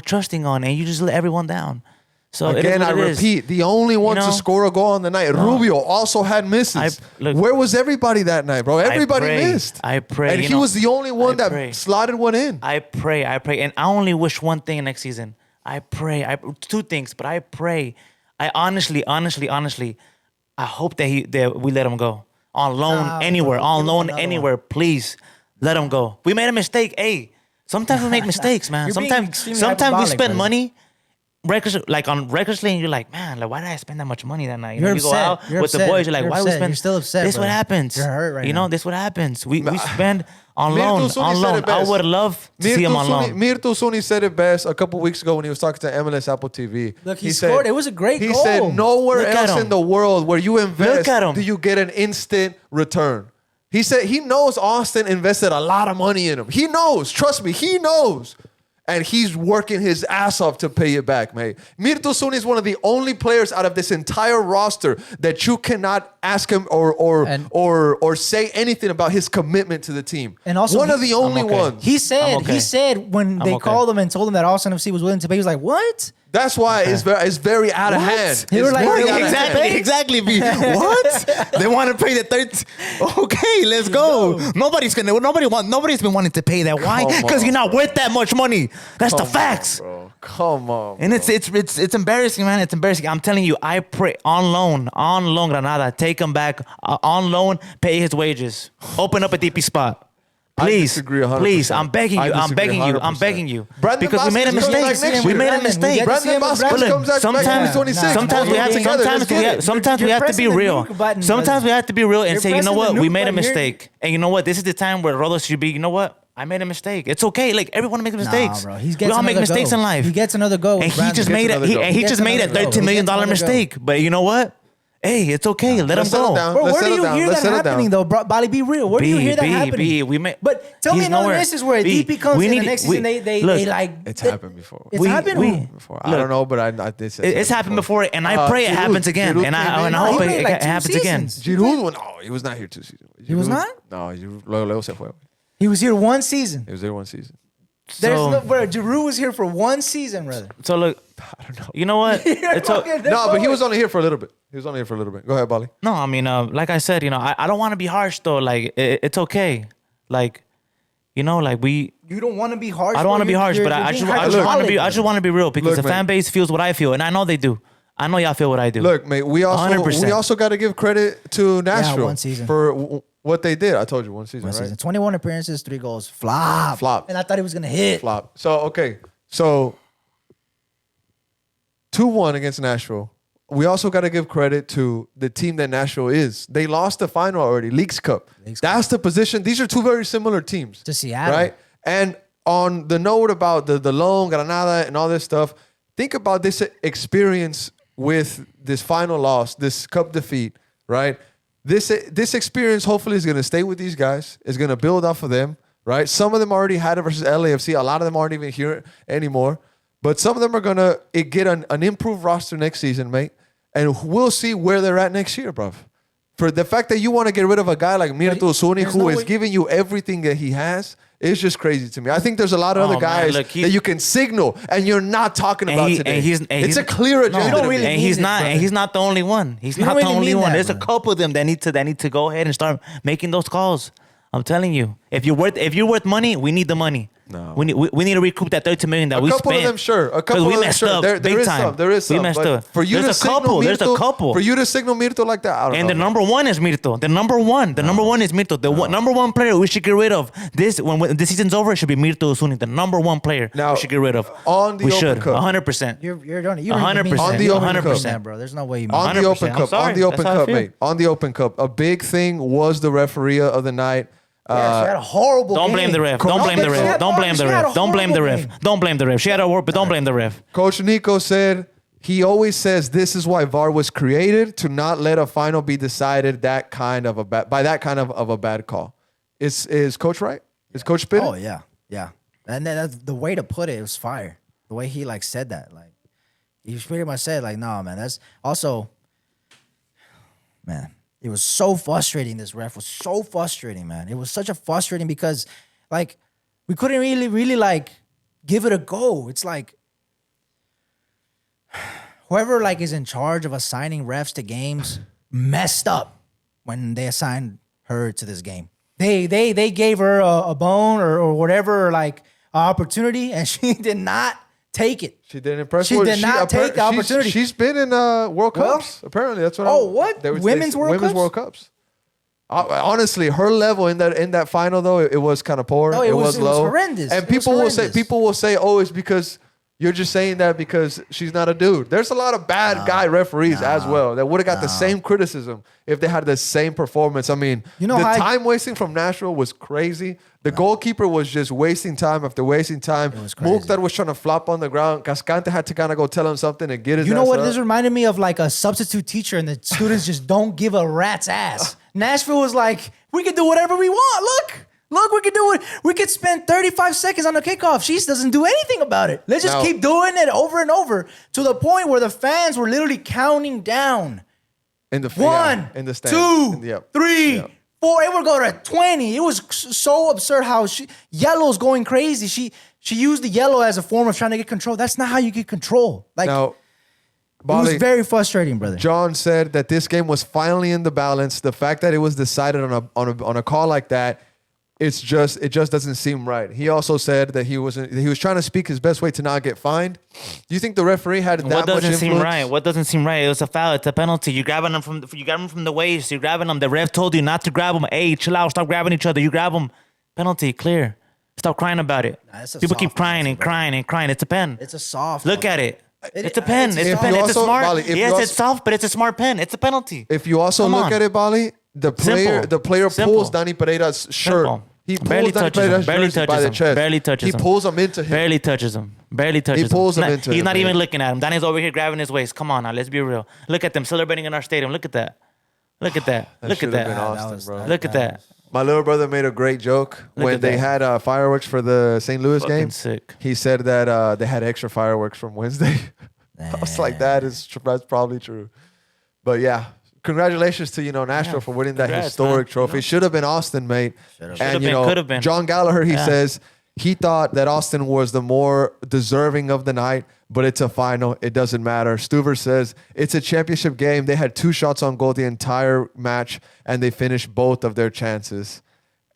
trusting on, and you just let everyone down. So it is Again, what I it is. repeat, the only one You to know? score a goal on the night. Rubio also had misses. look, Where was everybody that night, bro? Everybody pray, missed. I pray, And you he know, was the only one I that pray. slotted one in. I pray, and I only wish one thing next season. I pray, two things, but I pray. I honestly, I hope that we let him go on loan anywhere, bro, on give him loan another anywhere. Please let him go. We made a mistake. Hey, sometimes we make mistakes, man. You're being Sometimes extremely we hyperbolic, spend brother. money. Recklessly, and you're like, man, like, why did I spend that much money that night? You You're know, you go upset. out You're with the upset. boys, you're like, You're why we upset. spend? You're still upset, This what brother. happens. You're hurt right You know, now. this what happens. We spend on Mirtu loan, Suni on said loan. it I best. would love to see him on loan. Mirtu Suni said it best a couple weeks ago when he was talking to MLS Apple TV. Look, he scored. It was a great He goal. said, nowhere Look at else him. in the world where you invest Look at him. do you get an instant return. He said he knows Austin invested a lot of money in him. He knows. Trust me, he knows. And he's working his ass off to pay it back, mate. Mirtu Suni is one of the only players out of this entire roster that you cannot ask him or say anything about his commitment to the team. And also one of the only okay. ones. He said I'm okay. he said when they okay. called him and told him that Austin FC was willing to pay, he was like, "What?" That's why it's very out of hand. He was It's like, very "What? out of hand. Exactly. What? They want to pay the 13. Okay, let's go. Nobody's been wanting to pay that. Why? Come Because on, you're not worth that much money. That's the Come facts. on, bro. Come on. And it's embarrassing, man. It's embarrassing. I'm telling you, I pray on loan, Granada. Take him back on loan. Pay his wages. Open up a DP spot. Please, disagree 100%. please. I'm begging you. I I'm begging you. 100%. I'm begging you. Brandon Because we made a Vasquez comes mistake. back next We year. made a Brandon, mistake. we get to see him Brandon with Vasquez Brandon. comes back Sometimes- 2026. Sometimes we have to. Sometimes we have to be You're real. pressing the nuke button, Sometimes we have to be real and You're say, you know pressing the what, we nuke made a button. You're- mistake, and you know what, this is the time where Rodos should be. You know what, I made a mistake. It's okay. Like everyone makes mistakes. Nah, bro. He We gets all make another mistakes go. in life. He gets another go. And with he Brandon. just made another it. go. He just made a another go. $13 million He gets another mistake. But you know what? Hey, it's okay. Let him Let's settle go. down. Bro, Let's where do settle you down. hear Let's that settle down. happening, though, bro? Bali, be real. Where do you hear that happening? We may, But tell me he's another nowhere. instance where a B, DP comes we in need- the next we- season, they look, like... It's happened before. It's happened. Before. I don't know, but I this It's happened before, and I pray it Giroud- happens again. Giroud And I came in. hope he it played like it 2 happens again. seasons. Giroud, no, he was not here 2 seasons. He was Giroud- not? No, Giroud, luego se fue. He was here 1 season. He was there 1 season. There's So- no... Bro, Giroud was here for 1 season, brother. So look, I don't know. you know what? It's No, but he was only here for a little bit. He was only here for a little bit. Go ahead, Bali. No, I mean, like I said, you know, I don't want to be harsh though. Like it's okay. Like, you know, like we. You don't want to be harsh. I don't want to be harsh, but I just want to be. I just want to be real because Look, the fan man. base feels what I feel, and I know they do. I know y'all feel what I do. Look, mate, we 100%. also got to give credit to Nashville 1 season. for what they did. I told you 1 season, 1 right? season. 21 appearances, 3 goals. Flop. Flop. And I thought he was going to hit. Flop. So, okay. So 2-1 against Nashville. We also got to give credit to the team that Nashville is. They lost the final already, Leagues Cup. That's the position. These are 2 very similar teams. To Seattle. Right? And on the note about the loan, Granada, and all this stuff, think about this experience with this final loss, this cup defeat, right? This experience hopefully is going to stay with these guys. It's going to build off of them, right? Some of them already had it versus LAFC. A lot of them aren't even here anymore. But some of them are going to get an improved roster next season, mate. And we'll see where they're at next year, bruv. For the fact that you want to get rid of a guy like Mirtu Suni, there's who no is way- giving you everything that he has, It's just crazy to me. I think there's a lot of other man, guys look, that you can signal, and you're not talking about today. It's a clear agenda. don't to me. really And need he's it, not. brother. And he's not the only one. He's You not don't the really only need one. that, There's a brother. couple of them that need to go ahead and start making those calls. I'm telling you, if you're worth money, we need the money. No. we need to recoup that 30 million that A we couple spent. of them, sure. A 'Cause couple we of them, messed sure. up There big is time. some. There is some. We messed but up. For you There's to a couple. signal There's a Mirto, couple. For you to signal Mirto like that, I don't know. And the number one is Mirto. The number one is Mirto. The number one player we should get rid of. This when the season's over, it should be Mirto Osuni. The number one player Now, we should get rid of. on the we Open should Cup. 100%. You're 100%. On the Open Cup. 100%, bro. There's no way you. on the 100%. Open I'm Cup, sorry. on the Open That's how I Cup, feel. mate. On the Open Cup, a big thing was the referee of the night. Yeah, she had a horrible Don't game. blame the ref. Coach- Don't blame the No, but she ref. had Don't blame the she had a ref. Don't blame the horrible ref. game. Don't blame the ref. She had a work, but don't blame the ref. Coach Nico said he always says this is why VAR was created, to not let a final be decided by that kind of a bad call. Is Coach right? Is Coach spitting? Oh yeah, yeah. And then that's the way to put it. It was fire. The way he like said that, like he pretty much said, like, "No, man." That's also, man. It was so frustrating. This ref was so frustrating, man. It was such a frustrating because, like, we couldn't really like give it a go. It's like whoever like is in charge of assigning refs to games messed up when they assigned her to this game. They gave her a bone or whatever, like opportunity, and she did not take it. She didn't impress. She did not take the opportunity. She's been in World Well, Cups. Apparently, that's what. oh, what? Women's World Cups? World Cups. Honestly, her level in that final though, it was kind of poor. No, it it was was low. horrendous. And It was people will horrendous. say, oh, it's because you're just saying that because she's not a dude. There's a lot of bad guy referees as well that would have got the same criticism if they had the same performance. I mean, You know the how time wasting from Nashville was crazy. The goalkeeper was just wasting time after wasting time. was crazy. Mukhtar was trying to flop on the ground. Cascante had to kind of go tell him something and get his You know ass what? up. This reminded me of like a substitute teacher, and the students just don't give a rat's ass. Nashville was like, we can do whatever we want. Look, we can do it. We could spend 35 seconds on the kickoff. She doesn't do anything about it. Let's just Now- keep doing it over and over to the point where the fans were literally counting down. in the One, in the stands. 2, 3, 4. It would go to 20. It was so absurd how yellow's going crazy. She used the yellow as a form of trying to get control. That's not how you get control. Like, Now, it was Bali, very frustrating, brother. John said that this game was finally in the balance. The fact that it was decided on a call like that, it just doesn't seem right. He also said that he was trying to speak his best way to not get fined. Do you think the referee had that What much doesn't influence? seem right? What doesn't seem right? It was a foul. It's a penalty. You're grabbing them from the waist. You're grabbing them. The ref told you not to grab them. Hey, chill out. Stop grabbing each other. You grab them. Penalty. Clear. Stop crying about it. Nah, it's a People soft keep crying penalty, and bro. crying and crying. It's a pen. It's a soft Look one. at it. It- It's a pen. it's It's a soft. pen. If you It's a also- smart. Bali, if you Yes, also- it's soft, but it's a smart pen. It's a penalty. If you also Come look on. at it, Bali, the Simple. player Simple. pulls Danny Pereira's shirt. Simple. He pulls Barely Danny touches him. Pereira's Barely jersey by touches the him. chest. Barely touches He him. pulls him into him. Barely touches him. Barely touches pulls him Nah, into He's him, not man. even looking at him. Danny's over here grabbing his waist. Come on now, let's be real. Look at them celebrating in our stadium. Look at that. Look at that. Look at should have that. been Austin, bro. Look at that. My little brother made a great joke when at they that. had fireworks for the St. Louis Fucking game. sick. He said that they had extra fireworks from Wednesday. I was like, that's probably true. But yeah, congratulations to Nashville for winning that Congrats, historic man. trophy. Should have been Austin, mate. Should've And been, could've been. John Gallagher, he Yeah. says he thought that Austin was the more deserving of the night, but it's a final. It doesn't matter. Stuver says it's a championship game. They had 2 shots on goal the entire match, and they finished both of their chances.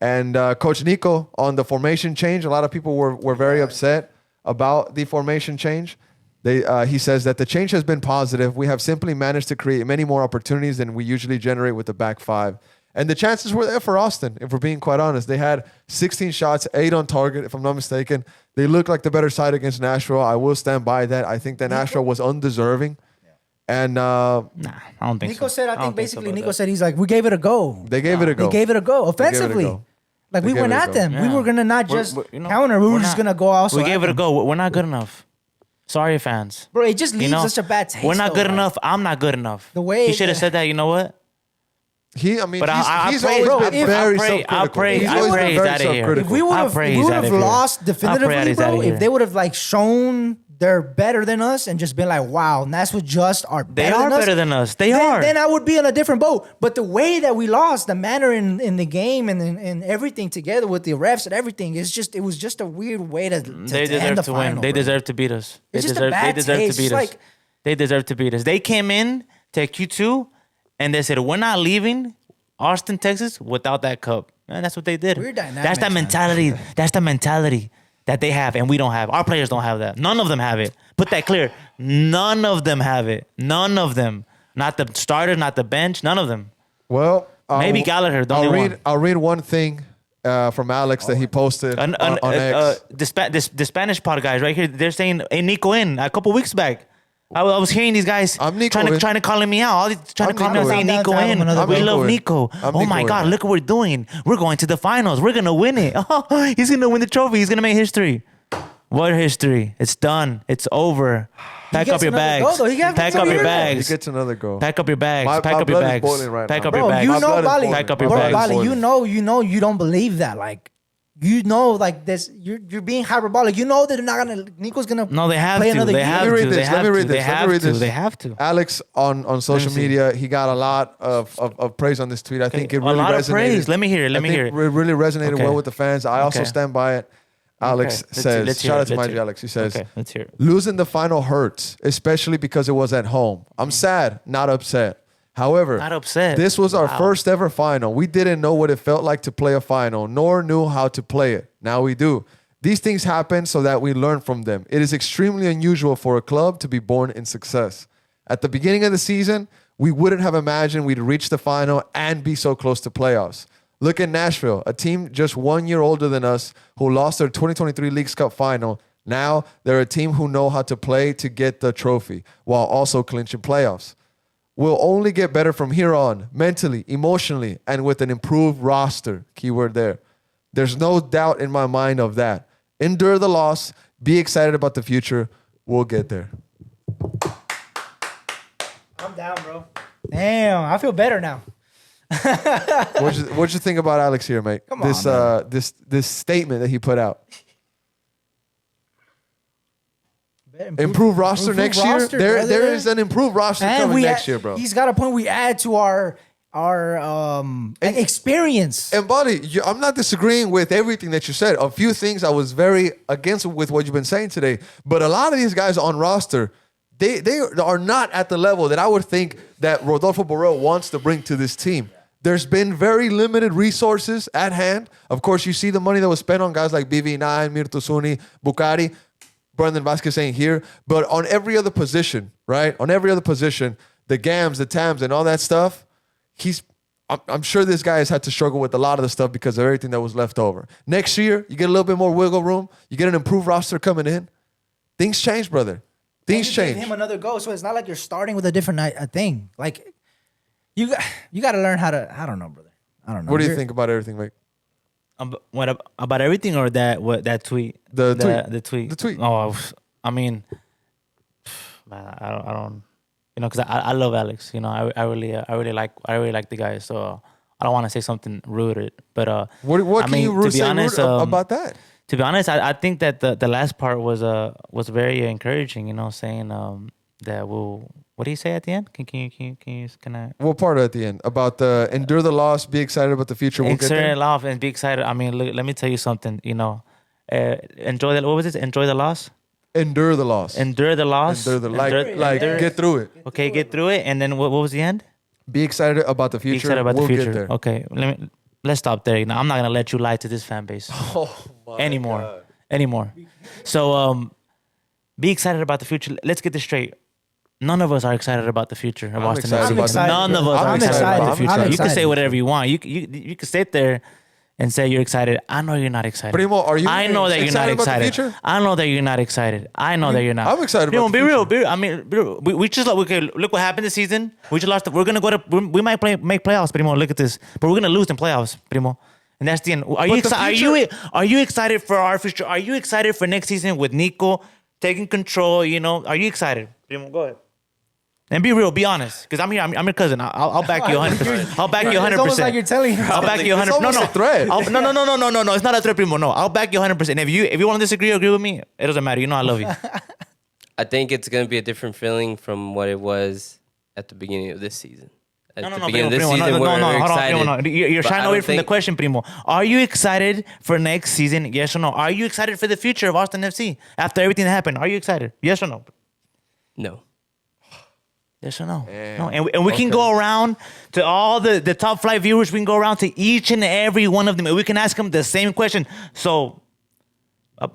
And Coach Nico on the formation change, a lot of people were very upset about the formation change. He says that the change has been positive. We have simply managed to create many more opportunities than we usually generate with the back 5. And the chances were there for Austin, if we're being quite honest. They had 16 shots, 8 on target, if I'm not mistaken. They looked like the better side against Nashville. I will stand by that. I think that Nashville was undeserving. And Nah, I don't think Nico so. said, I don't think basically about Nico that. said he's like, we gave it a go. they gave it a go. They gave it a go They gave it a offensively. go. Like They we gave went it a at go. them. We Yeah. were gonna not We're- just we're- counter. We were we're just not- gonna go also. We at gave it a them. go. We're not good enough. Sorry, fans. Bro, it just leaves You know, such a bad taste. we're not though, good like, enough. I'm not good enough. The way he should have that- said that. You know what? But But I he's pray, always been very I self-critical. pray He's I always pray been he's very out of here. self-critical. If we would I have pray he's out of here. lost I pray definitively, he's out bro, of if here. they would have like shown they're better than us and just been like, wow, and that's what just are They better are than us, better than us. They then, are. Then I would be in a different boat. But the way that we lost, the manner in the game and everything together with the refs and everything, it was just a weird way to They end deserve the to final, win. They bro. deserve to beat us. They It's just a deserve. bad They deserve taste. to beat It's us. like- They deserve to beat us. They came in to Q2, and they said, "We're not leaving Austin, Texas, without that cup." And that's what they did. Weird dynamics, That's the man. mentality. That's the mentality that they have, and we don't have. Our players don't have that. None of them have it. Put that clear. None of them have it. None of them. Not the starters, not the bench. None of them. Well, Maybe Gallagher, the only one. I'll read one thing from Alex that he posted on X. The Spanish pod guys right here, they're saying, "Hey, Nico in," a couple weeks back. I was hearing these guys I'm Nico trying to call me out. All these trying I'm to call me out Nico saying in. Nico I'm in. another We Nico love in. Nico. I'm Oh Nico my in. God, look what we're doing. We're going to the finals. We're gonna win it. Oh, he's gonna win the trophy. He's gonna make history. What history? It's done. It's over. Pack gets up your another bags. goal, though. He got Pack some up your here. He bags. gets another goal. Pack up your bags. My Pack up your blood is bags. boiling right Pack now. up your Bro, bags. you My know, blood is Bali. boiling. Pack up your Bro, bags. Bali, you know, you don't believe that. Like, you know, like this, you're being hyperbolic. You know that they're not gonna. Nico's gonna. No, they have play to. another They year. have Let me read to. this. They Let have me read to. this. They Let me have read to. this. They have to. Alex on social see. media, he got a lot of praise on this tweet. I think it A really lot of resonated. praise. Let me hear it. Let me hear it. It really resonated Okay. well with the fans. I also Okay. stand by it. Alex Okay. says, Let's hear shout it. out to Let's my hear it. Alex. He says, Okay, let's hear it. losing the final hurts, especially because it was at home. I'm sad, not upset. However, Not upset. this was our Wow. first ever final. We didn't know what it felt like to play a final, nor knew how to play it. Now we do. These things happen so that we learn from them. It is extremely unusual for a club to be born in success. At the beginning of the season, we wouldn't have imagined we'd reach the final and be so close to playoffs. Look at Nashville, a team just 1 year older than us who lost their 2023 Leagues Cup final. Now they're a team who know how to play to get the trophy while also clinching playoffs. We'll only get better from here on, mentally, emotionally, and with an improved roster. Keyword there. There's no doubt in my mind of that. Endure the loss. Be excited about the future. We'll get there. I'm down, bro. Damn, I feel better now. What'd you think about Alex here, mate? Come on, This statement that he put out. Improved roster next roster, year. brother. There is an improved roster And coming we next year, bro. He's got a point. We add to our experience. And buddy, I'm not disagreeing with everything that you said. A few things I was very against with what you've been saying today. But a lot of these guys on roster, they are not at the level that I would think that Rodolfo Borrell wants to bring to this team. There's been very limited resources at hand. Of course, you see the money that was spent on guys like BV9, Mirtosuni, Bukhari, Brendan Vasquez ain't here. But on every other position, right? On every other position, the Gams, the Tams, and all that stuff, I'm sure this guy has had to struggle with a lot of the stuff because of everything that was left over. Next year, you get a little bit more wiggle room. You get an improved roster coming in. Things change, brother. Things And you change. gave him another go, so it's not like you're starting with a different thing. Like you got to learn how to. I don't know, brother. I don't know. What do you think about everything, mate? What about everything or that tweet? The tweet. The tweet. The tweet. Oh, I mean, man, I don't. You know, because I love Alex. You know, I really like the guy. So I don't want to say something rude, but What I can mean, you to be say honest, rude about that? To be honest, I think that the last part was very encouraging. You know, saying that we'll. What do you say at the end? Can I? What part at the end? About the endure the loss, be excited about the future. We'll get Exert there. love and be excited. I mean, look, let me tell you something. You know, enjoy the. What was it? Enjoy the loss. Endure the loss. Endure the loss. Get through it. Okay, get through it. And then what was the end? Be excited about the Be future. excited about we'll the get future. there. Okay, let's stop there. You know, I'm not gonna let you lie to this fan base anymore. So be excited about the future. Let's get this straight. None of us are excited about the future of Austin excited FC. about None of us I'm are excited excited. about the I'm future. excited. You can say excited. whatever you want. You can sit there and say you're excited. I know you're not excited. Primo, are you I know that you're not excited about the excited. future? I know that you're not excited. I know that you're not. I'm excited Primo, about the be real. future. I mean, be real. We just okay. Look what happened this season. We just lost. We're gonna go to. We might make playoffs, Primo. Look at this, but we're gonna lose in playoffs, Primo. And that's the end. Are you excited? Are you excited for our future? Are you excited for next season with Nico taking control? You know, are you excited? Primo, go ahead. And be real, be honest, because I'm here. I'm your cousin. I'll back you 100%. I'll back you 100%. It's almost like you're telling her. I'll back you 100%. It's almost a threat. No. It's not a threat, Primo. No, I'll back you 100%. If you want to disagree or agree with me, it doesn't matter. You know I love you. I think it's going to be a different feeling from what it was at the beginning of this season. At the beginning of this season, we're hold on, excited. Primo, no. You're But shying I away don't from the think- question, Primo. Are you excited for next season? Yes or no? Are you excited for the future of Austin FC after everything that happened? Are you excited? Yes or no? No. Yes or no? Damn. No. And we can go around to all the top flight viewers. We can go around to each and every one of them, and we can ask them the same question. So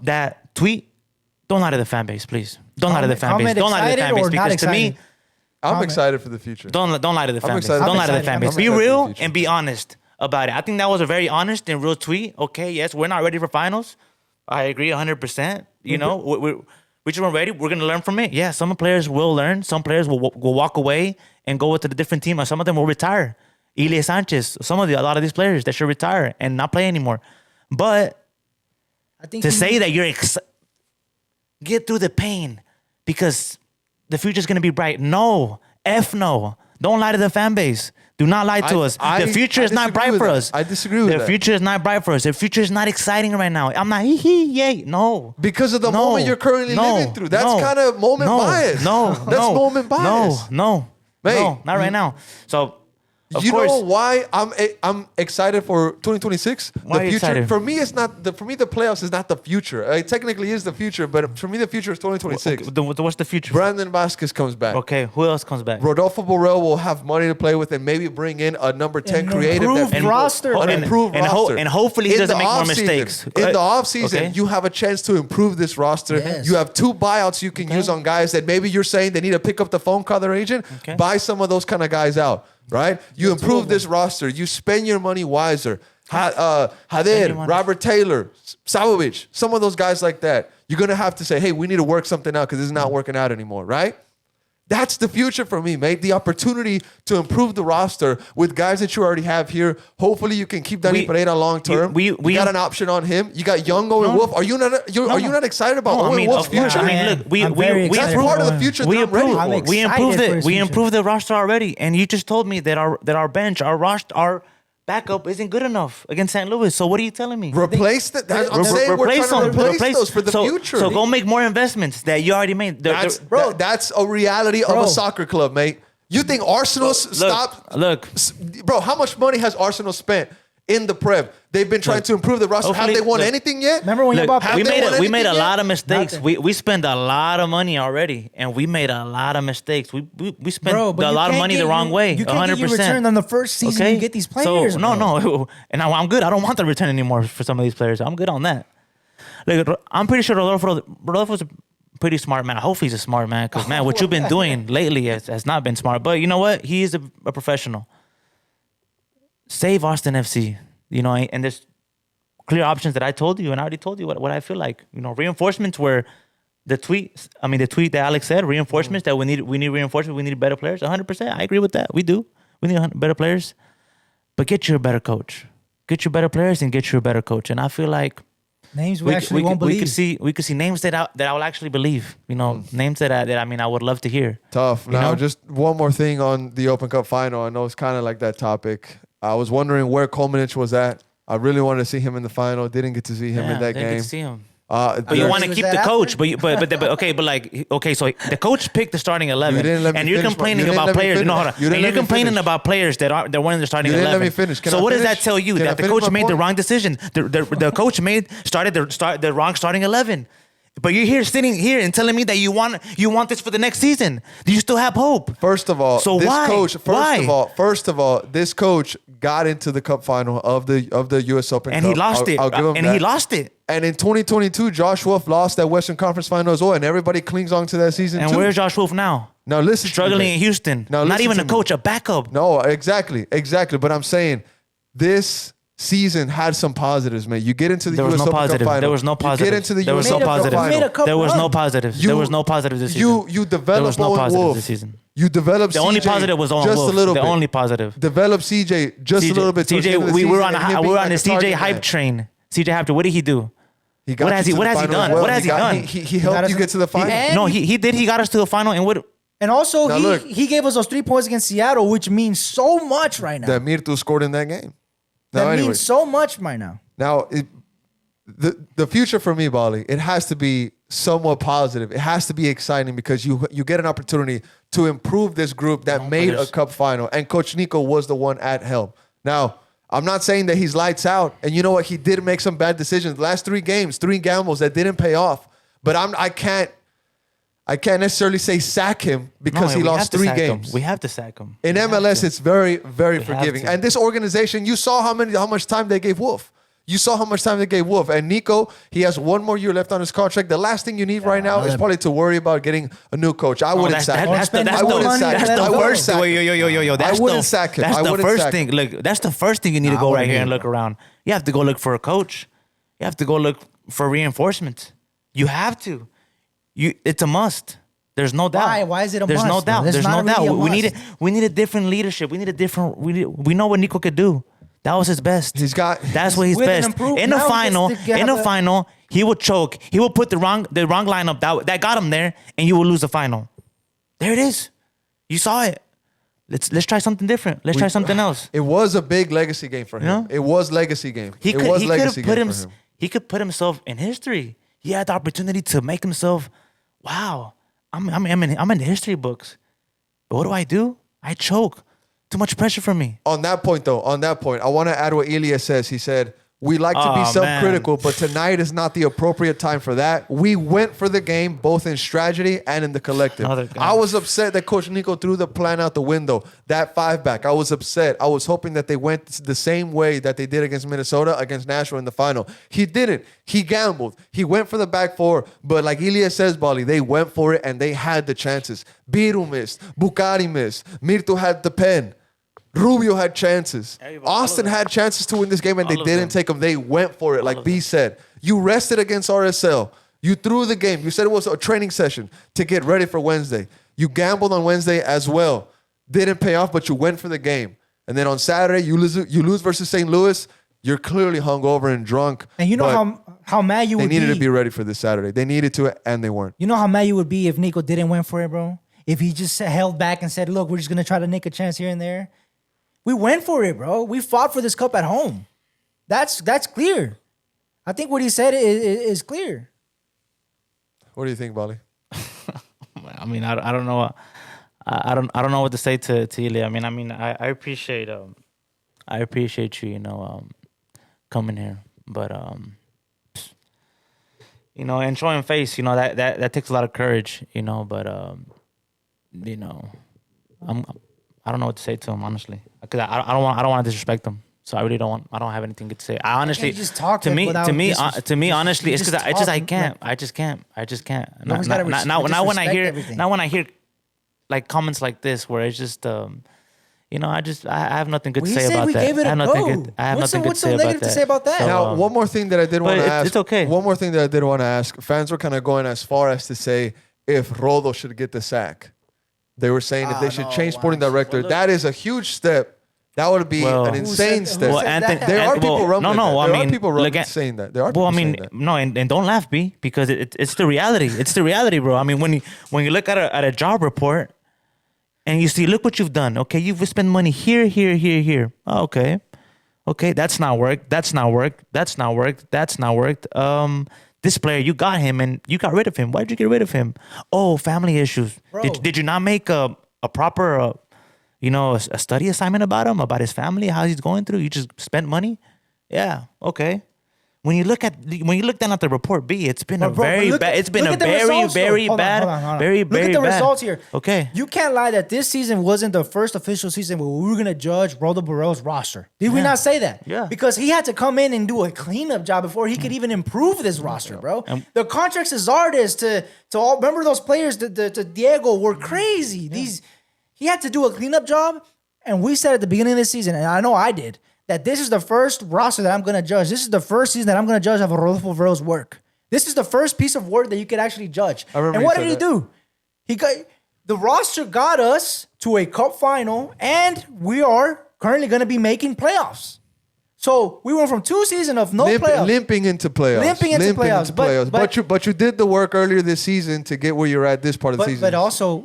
that tweet, don't lie to the fan base, please. Don't lie to the fan base. Comment Don't lie to the fan excited base or not because to me. excited? I'm Comment. excited for the future. Don't lie to the fan base. excited. Don't lie to the I'm fan base. excited. Be I'm excited for the real future. and be honest about it. I think that was a very honest and real tweet. Okay, yes, we're not ready for finals. I agree 100%. You know, we just weren't ready. We're going to learn from it. Yeah, some players will learn. Some players will walk away and go with a different team. Or some of them will retire. Ilie Sanchez, a lot of these players that should retire and not play anymore. But I think to say that you're get through the pain because the future's going to be bright. No. No. Don't lie to the fan base. Do not lie to us. The future is not disagree bright with for that. us. I disagree with the that. The future is not bright for us. The future is not exciting right now. I'm not yay. No. Because of the moment you're currently living through. That's kind of moment bias. That's moment bias. No, Mate, not right now. So, of you course, know why I'm excited for 2026? Why are the you future excited? for me is not the playoffs is not the future. It technically is the future, but for me the future is 2026. what's the future? Brandon Vasquez comes back. Okay, who else comes back? Rodolfo Borrell will have money to play with and maybe bring in a number 10 An creative improved that roster. an And- improved and roster. and hopefully he In doesn't the make more offseason- mistakes. In the offseason, Okay. you have a chance to improve this roster. Yes. You have 2 buyouts you can use on guys that maybe you're saying they need to pick up the phone, call their agent. Okay. Buy some of those kind of guys out, right? You improve this roster. You spend your money wiser. Hader, money. Robert Taylor, Savovic, some of those guys like that. You're going to have to say, hey, we need to work something out because this is not working out anymore, right? That's the future for me, mate. The opportunity to improve the roster with guys that you already have here. Hopefully, you can keep Danny We- Pereira long term. we You got an option on him. You got young Owen Wolf. Are you not? Are you not excited about Owen Wolf's of course. future? I mean, look, I'm very we That's excited part of for the him. future we that I'm ready improved, I'm for. we improved excited for it. his We future. improved the roster already, and you just told me that our bench, our roster, our backup isn't good enough against St. Louis. So what are you telling me? Replace that. I'm saying we're trying to replace those for the future. So go make more investments that you already made. That's a reality of Bro. a soccer club, mate. You think Arsenal stopped? Look, Bro, how much money has Arsenal spent in the Prem? They've been trying to improve the roster. Have hopefully- they won look. anything yet? Remember when you look, bought we they made won we made a anything lot yet? of mistakes. Nothing. We spent a lot of money already, and we made a lot of mistakes. We spent Bro, but a you lot of can't money get the wrong your- way. You can't get your 100%. return on the first season you get these players. So bro. no, and I'm good. I don't want the return anymore for some of these players. I'm good on that. Like I'm pretty sure Rodolfo's a pretty smart man. I hope he's a smart man because man, what you've been doing lately has not been smart. But you know what? He is a professional. Save Austin FC. You know, and there's clear options that I told you, and I already told you what I feel like. You know, reinforcements were the tweet that Alex said. Reinforcements that we need reinforcements. We need better players. 100%. I agree with that. We do. We need better players. But get you a better coach. Get you better players and get you a better coach. And I feel like Names we actually won't believe. we could see names that I will actually believe. You know, names that I would love to hear. Tough. You Now, know? just one more thing on the Open Cup final. I know it's kind of like that topic. I was wondering where Kolmanic was at. I really wanted to see him in the final. Didn't get to see him in that didn't get game. to see him. But But you heard want he to was keep that the after? coach, but so the coach picked the starting 11, You didn't let me and you're finish my- complaining you didn't about let me players. finish. No, hold on. You didn't And let you're me complaining finish. about players that weren't in the starting You didn't 11. let me finish. Can So I what does finish? that tell you? Can I That the finish coach my made the point? wrong decision. The coach started the wrong starting 11. But you're sitting here and telling me that you want this for the next season. Do you still have hope? First of all, So this why? coach. Why? First of all, this coach got into the Cup final of the U.S. Open, And Cup. he lost it. I'll give him And that. he lost it. And in 2022, Josh Wolf lost that Western Conference final as well, and everybody clings on to that season And too. where's Josh Wolf now? Now listen, to me, Struggling mate. in Houston. Now Not listen even to a me. coach, a backup. No, exactly. But I'm saying this season had some positives, man. You get into the There was U.S. no Open Cup positive. final. There was no You positive. get into the There was U.S. no Open Cup positive. You made a final. cup There was no run. positives. You- There was no positive this season. You There develop was no Owen positive Wolf. this season. You develop The only CJ positive was Owen just Wolf. a little The bit. only positive. Develop CJ just a little bit. towards the CJ, end of the we were season on and him we being were like on the a CJ target hype man. train. CJ hype train. What did he do? He got What you has he- to the what has he final as done? well. What has he got- done? He helped you get to the final. And No, he did. He got us to the final. And what? And also, Now look. he gave us those 3 points against Seattle, which means so much right now. That Mirtu scored in that game. That Now, anyway, means so much right now. now the future for me, Bali, it has to be somewhat positive. It has to be exciting because you get an opportunity to improve this group that made a cup final. And Coach Nico was the one at helm. Now, I'm not saying that he's lights out. And you know what? He did make some bad decisions. The last 3 games, 3 gambles that didn't pay off. But I can't necessarily say sack him because he lost 3 games. We have to sack him. In MLS, it's very, very forgiving. And this organization, you saw how much time they gave Wolf. You saw how much time they gave Wolf. And Nico, he has 1 more year left on his contract. The last thing you need right now is probably to worry about getting a new coach. I wouldn't sack him. I wouldn't sack him. I wouldn't sack him. I wouldn't sack him. That's the first thing. Look, that's the first thing you need to go right here and look around. You have to go look for a coach. You have to go look for reinforcement. You have to. It's a must. There's no doubt. Why? Why is it a There's must? no doubt. There's no doubt. We need a different leadership. We need a different. We know what Nico could do. That was his best. That's what he's best. In the final, he would choke. He would put the wrong lineup that got him there, and you will lose the final. There it is. You saw it. Let's try something different. Let's try something else. It was a big legacy game for him. You know? It was legacy game. He could put himself in history. He had the opportunity to make himself. Wow, I'm in the history books. But what do? I choke. Too much pressure for me. On that point, I want to add what Ilya says. He said, we like to be self-critical, but tonight is not the appropriate time for that. We went for the game, both in strategy and in the collective. I was upset that Coach Nico threw the plan out the window. That 5-back, I was upset. I was hoping that they went the same way that they did against Minnesota, against Nashville in the final. He didn't. He gambled. He went for the back 4, but like Ilya says, Bali, they went for it and they had the chances. Biru missed. Bukhari missed. Mirtu had the pen. Rubio had chances. Austin had chances to win this game, and they didn't take them. They went for it, like B said. You rested against RSL. You threw the game. You said it was a training session to get ready for Wednesday. You gambled on Wednesday as well. Didn't pay off, but you went for the game. And then on Saturday, you lose versus St. Louis. You're clearly hungover and drunk. And you know how mad you would be. They needed to be ready for this Saturday. They needed to, and they weren't. You know how mad you would be if Nico didn't win for it, bro? If he just held back and said, look, we're just going to try to nick a chance here and there. We went for it, bro. We fought for this cup at home. That's clear. I think what he said is clear. What do you think, Bali? I mean, I don't know. I don't know what to say to Ilya. I mean, I appreciate you, coming here, but and showing face, that takes a lot of courage, but I don't know what to say to him, honestly, because I don't want to disrespect him. So I really don't have anything good to say. I honestly, just talk to me, honestly, it's because I can't. I just can't. Now when I hear like comments like this, where it's just, I have nothing good to say about that. I have nothing good to say about that. Now, one more thing that I did want to ask. It's okay. One more thing that I did want to ask. Fans were kind of going as far as to say if Rodo should get the sack. They were saying if they should change sporting director. That is a huge step. That would be an insane step. There are people rumbling saying that. There are people saying that. No, and don't laugh, B, because it's the reality. It's the reality, bro. I mean, when you look at a job report and you see, look what you've done. Okay, you've spent money here. Oh, okay, that's not worked. This player, you got him and you got rid of him. Why did you get rid of him? Oh, family issues. Did you not make a proper, a study assignment about him, about his family, how he's going through? You just spent money? Yeah, okay. When you look down at the report B, it's been very bad. It's been a very bad. Look at the results here. Okay. You can't lie that this season wasn't the first official season where we were going to judge Roldo Barreau's roster. Did we not say that? Yeah. Because he had to come in and do a cleanup job before he could even improve this roster, bro. The contracts to Zardes, to all, remember those players, to Diego, were crazy. He had to do a cleanup job, and we said at the beginning of the season, and I know I did, that this is the first roster that I'm going to judge. This is the first season that I'm going to judge of Rodolfo Barreau's work. This is the first piece of work that you could actually judge. And what did he do? The roster got us to a cup final, and we are currently going to be making playoffs. So we went from 2 seasons of no playoffs. Limping into playoffs. But you did the work earlier this season to get where you're at this part of the season. But also,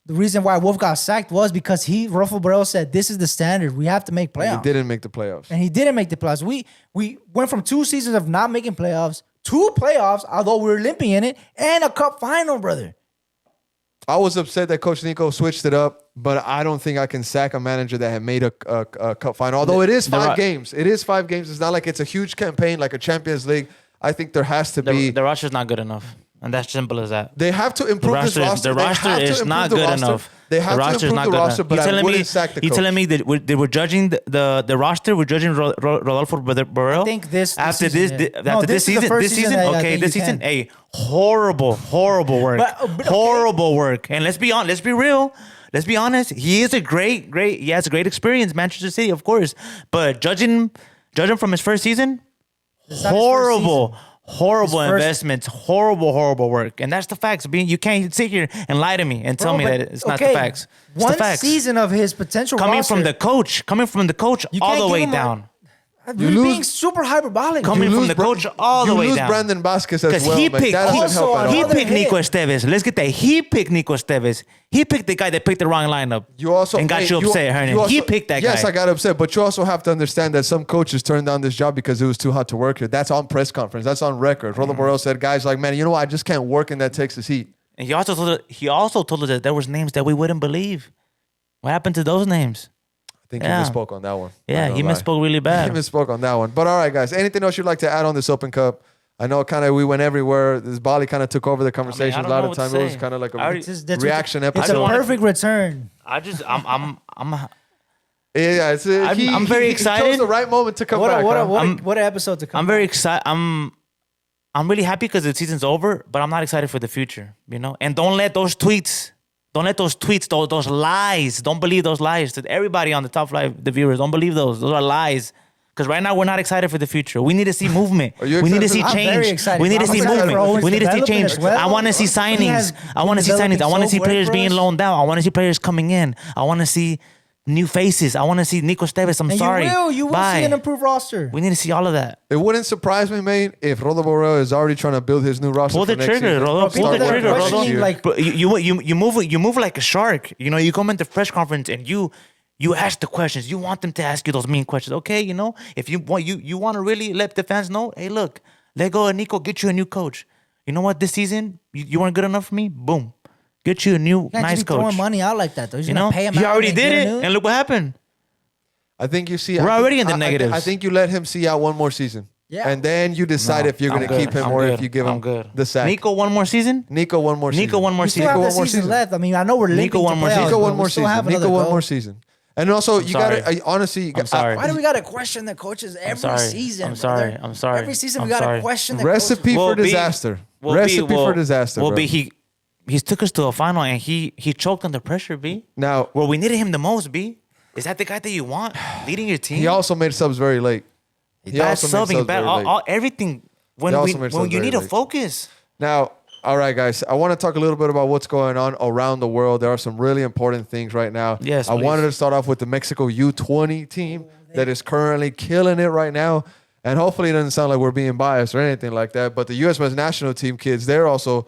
the reason why Wolf got sacked was because Rodolfo Barreau said, this is the standard. We have to make playoffs. He didn't make the playoffs. And he didn't make the playoffs. We went from 2 seasons of not making playoffs 2 playoffs, although we were limping in it, and a cup final, brother. I was upset that Coach Nico switched it up, but I don't think I can sack a manager that had made a cup final. Although it is 5 games. It is 5 games. It's not like it's a huge campaign like a Champions League. I think there has to be... The roster's not good enough. And that's simple as that. They have to improve this roster. The roster is not good enough. They have to improve the roster, but I wouldn't sack the coach. You telling me that we're judging the roster? We're judging Rodolfo Borrell? I think this season. Hey, horrible work. Horrible work. And let's be honest. Let's be real. Let's be honest. He is a great. He has a great experience, Manchester City, of course. But judging from his first season, horrible investments, horrible work, and that's the facts. You can't sit here and lie to me and tell me that it's not the facts. It's one the facts. Season of his potential coming roster, from the coach all the way down. You're being super hyperbolic. Coming from the coach all the way down. You lose Brandon Vasquez as well. He picked Nico Esteves. Let's get that. He picked Nico Esteves. He picked the guy that picked the wrong lineup. Got you upset, Hernan. He picked that guy. Yes, I got upset, but you also have to understand that some coaches turned down this job because it was too hot to work here. That's on press conference. That's on record. Roland Borrell said, guys, like, man, you know what? I just can't work in that Texas heat. And he also told us that there was names that we wouldn't believe. What happened to those names? I think he misspoke on that one. Yeah, he misspoke really bad. He misspoke on that one. But all right, guys. Anything else you'd like to add on this Open Cup? I know we went everywhere. This BALI kind of took over the conversation a lot of time. It was kind of like a reaction episode. It's a perfect return. I'm He very excited. chose the right moment to come back. What episode to come? I'm very excited. I'm really happy because the season's over, but I'm not excited for the future. And don't let those tweets. Those lies. Don't believe those lies. To everybody on the top flight, the viewers, don't believe those. Those are lies. Because right now we're not excited for the future. We need to see movement. We need to see change. We need to see movement. We need to see change. I want to see signings. I want to see players being loaned out. I want to see players coming in. I want to see new faces. I want to see Nico Esteves. You will see an improved roster. We need to see all of that. It wouldn't surprise me, mate, if Rodolfo Borrell is already trying to build his new roster. Pull the trigger, Rodolfo. Pull the trigger, Rodolfo. You move like a shark. You come into press conference and you ask the questions. You want them to ask you those mean questions. Okay, if you want to really let the fans know, hey, look, let go of Nico, get you a new coach. You know what? This season, you weren't good enough for me. Boom. Get you a new nice coach. Throwing money out like that, though. He's gonna pay him. He already did it, and look what happened. I think you see. We're already in the negatives. I think you let him see out one more season. Yeah. And then you decide if you're going to keep him or if you give him the sack. Nico one more season? Nico one more season. We still have the season left. I mean, I know we're Nico one more season. Nico one more season. Nico one more season. And also, you got to, honestly, why do we got to question the coaches every season? I'm sorry. Every season we got to question the Recipe for disaster. Recipe for disaster. Well, he took us to a final and he choked under pressure, B. Now, where we needed him the most, B. Is that the guy that you want leading your team? He also made subs very late. Bad subbing, everything when you need to focus. Now, all right, guys. I want to talk a little bit about what's going on around the world. There are some really important things right now. Yes, I wanted to start off with the Mexico U20 team that is currently killing it right now. And hopefully it doesn't sound like we're being biased or anything like that. But the U.S. men's national team kids, they're also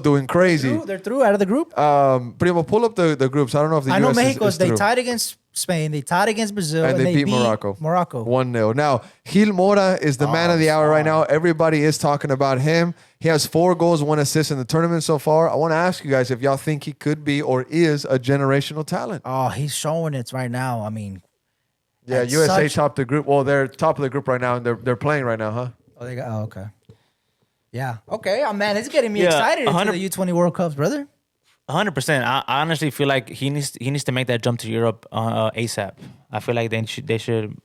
doing crazy. They're through out of the group. Primo, pull up the groups. I don't know if the U.S. I know Mexico. Is they through. tied against Spain. They tied against Brazil. And they beat Morocco. 1-0. Now, Gil Mora is the man of the hour right now. Everybody is talking about him. He has 4 goals, 1 assist in the tournament so far. I want to ask you guys if y'all think he could be or is a generational talent. Oh, he's showing it right now. I mean, yeah, USA topped the group. Well, they're top of the group right now, and they're playing right now, huh? Oh, okay. Yeah. Okay. Oh, man, it's getting me excited into the U20 World Cups, brother. 100%. I honestly feel like he needs to make that jump to Europe ASAP. I feel like they should.